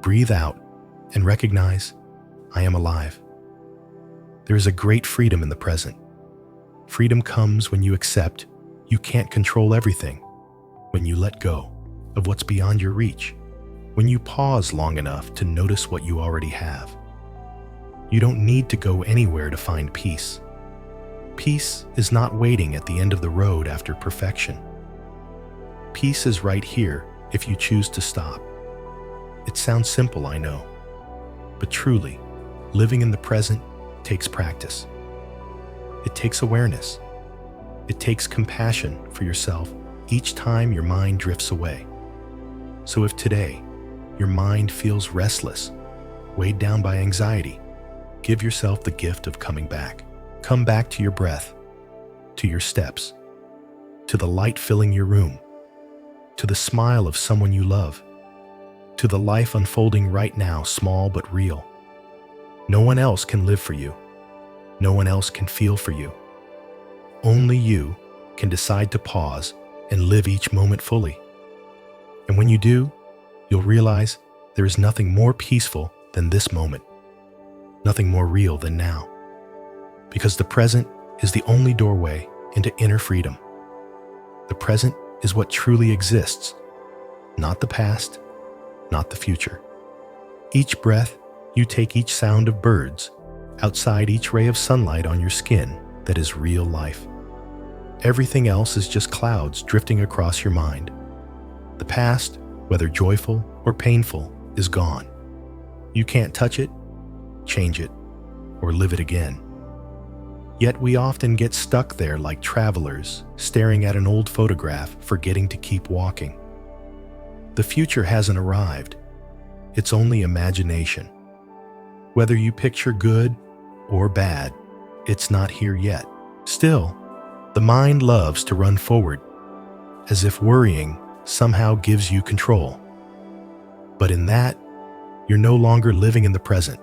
breathe out, and recognize, I am alive. There is a great freedom in the present. Freedom comes when you accept you can't control everything, when you let go of what's beyond your reach, when you pause long enough to notice what you already have. You don't need to go anywhere to find peace. Peace is not waiting at the end of the road after perfection. Peace is right here if you choose to stop. It sounds simple, I know, but truly, living in the present takes practice. It takes awareness. It takes compassion for yourself each time your mind drifts away. So if today your mind feels restless, weighed down by anxiety, give yourself the gift of coming back. Come back to your breath, to your steps, to the light filling your room, to the smile of someone you love, to the life unfolding right now, small but real. No one else can live for you. No one else can feel for you. Only you can decide to pause and live each moment fully. And when you do, you'll realize there is nothing more peaceful than this moment, nothing more real than now. Because the present is the only doorway into inner freedom. The present is what truly exists, not the past, not the future. Each breath you take, each sound of birds, outside each ray of sunlight on your skin, that is real life. Everything else is just clouds drifting across your mind. The past, whether joyful or painful, is gone. You can't touch it, change it, or live it again. Yet we often get stuck there like travelers, staring at an old photograph, forgetting to keep walking. The future hasn't arrived. It's only imagination. Whether you picture good or bad, it's not here yet. Still, the mind loves to run forward, as if worrying somehow gives you control. But in that, you're no longer living in the present.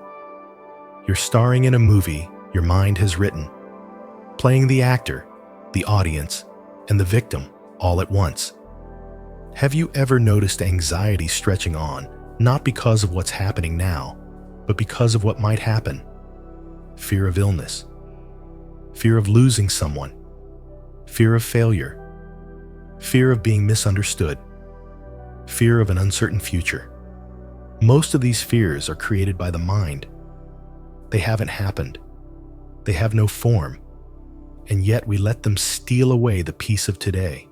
You're starring in a movie your mind has written, playing the actor, the audience, and the victim all at once. Have you ever noticed anxiety stretching on, not because of what's happening now, but because of what might happen? Fear of illness, fear of losing someone, fear of failure, fear of being misunderstood, fear of an uncertain future. Most of these fears are created by the mind. They haven't happened. They have no form, and yet we let them steal away the peace of today.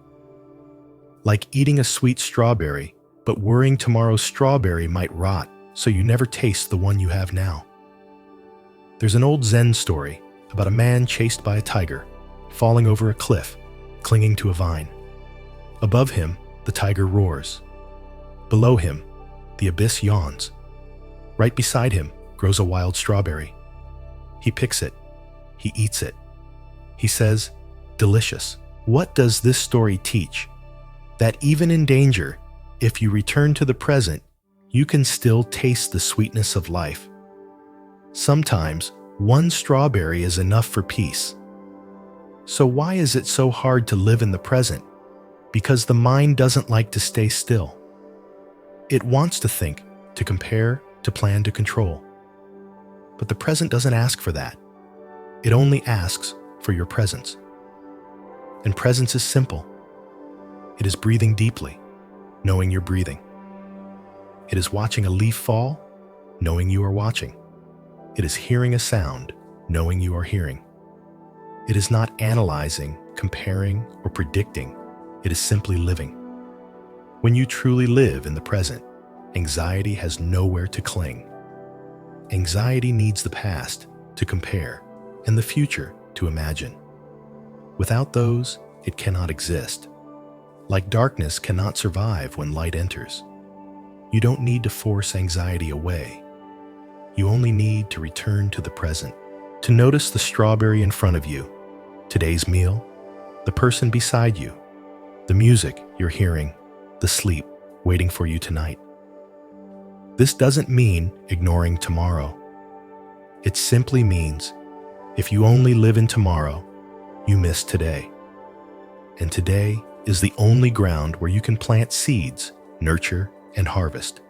Like eating a sweet strawberry, but worrying tomorrow's strawberry might rot, so you never taste the one you have now. There's an old Zen story about a man chased by a tiger, falling over a cliff, clinging to a vine. Above him, the tiger roars. Below him, the abyss yawns. Right beside him grows a wild strawberry. He picks it. He eats it. He says, "Delicious." What does this story teach? That even in danger, if you return to the present, you can still taste the sweetness of life. Sometimes, one strawberry is enough for peace. So why is it so hard to live in the present? Because the mind doesn't like to stay still. It wants to think, to compare, to plan, to control. But the present doesn't ask for that. It only asks for your presence. And presence is simple. It is breathing deeply, knowing you're breathing. It is watching a leaf fall, knowing you are watching. It is hearing a sound, knowing you are hearing. It is not analyzing, comparing, or predicting. It is simply living. When you truly live in the present, anxiety has nowhere to cling. Anxiety needs the past to compare and the future to imagine. Without those, it cannot exist. Like darkness cannot survive when light enters. You don't need to force anxiety away. You only need to return to the present, to notice the strawberry in front of you, today's meal, the person beside you, the music you're hearing, the sleep waiting for you tonight. This doesn't mean ignoring tomorrow. It simply means if you only live in tomorrow, you miss today. And today is the only ground where you can plant seeds, nurture, and harvest.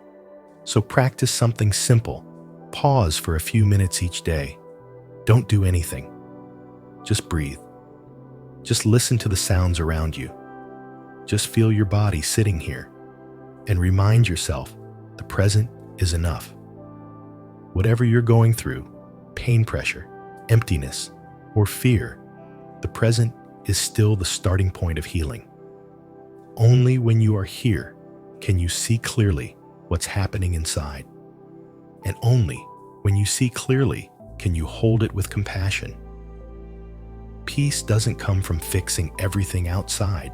So practice something simple. Pause for a few minutes each day. Don't do anything. Just breathe. Just listen to the sounds around you. Just feel your body sitting here. And remind yourself, the present is enough. Whatever you're going through, pain, pressure, emptiness, or fear, the present is still the starting point of healing. Only when you are here can you see clearly what's happening inside. And only when you see clearly can you hold it with compassion. Peace doesn't come from fixing everything outside,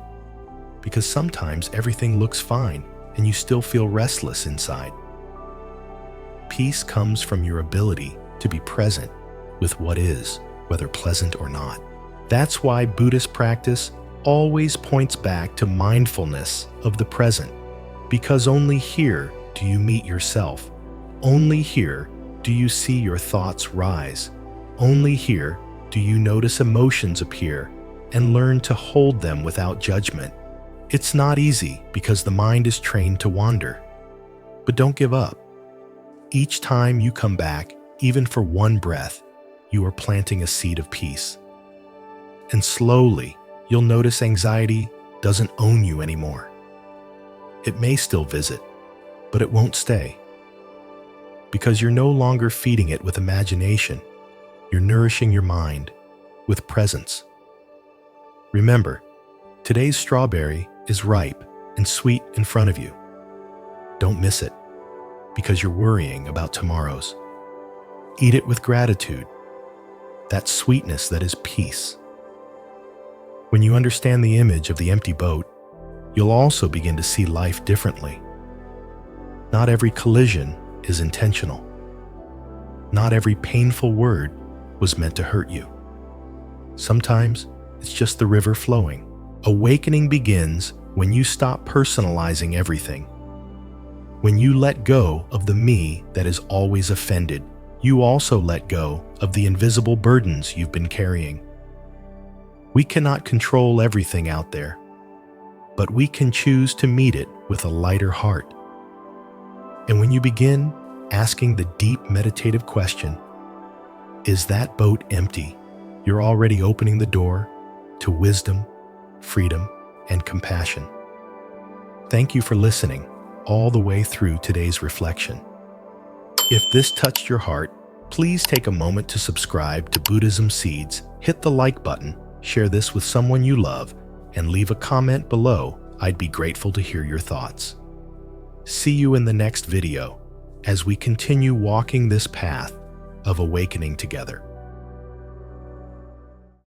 because sometimes everything looks fine and you still feel restless inside. Peace comes from your ability to be present with what is, whether pleasant or not. That's why Buddhist practice always points back to mindfulness of the present, because only here do you meet yourself. Only here do you see your thoughts rise. Only here do you notice emotions appear and learn to hold them without judgment. It's not easy because the mind is trained to wander. But don't give up. Each time you come back, even for one breath, you are planting a seed of peace. And slowly, you'll notice anxiety doesn't own you anymore. It may still visit, but it won't stay. Because you're no longer feeding it with imagination, you're nourishing your mind with presence. Remember, today's strawberry is ripe and sweet in front of you. Don't miss it, because you're worrying about tomorrow's. Eat it with gratitude, that sweetness that is peace. When you understand the image of the empty boat, you'll also begin to see life differently. Not every collision is intentional. Not every painful word was meant to hurt you. Sometimes it's just the river flowing. Awakening begins when you stop personalizing everything. When you let go of the me that is always offended, you also let go of the invisible burdens you've been carrying. We cannot control everything out there, but we can choose to meet it with a lighter heart. And when you begin asking the deep meditative question, is that boat empty? You're already opening the door to wisdom, freedom, and compassion. Thank you for listening all the way through today's reflection. If this touched your heart, please take a moment to subscribe to Buddhism Seeds, hit the like button, share this with someone you love, and leave a comment below. I'd be grateful to hear your thoughts. See you in the next video as we continue walking this path of awakening together.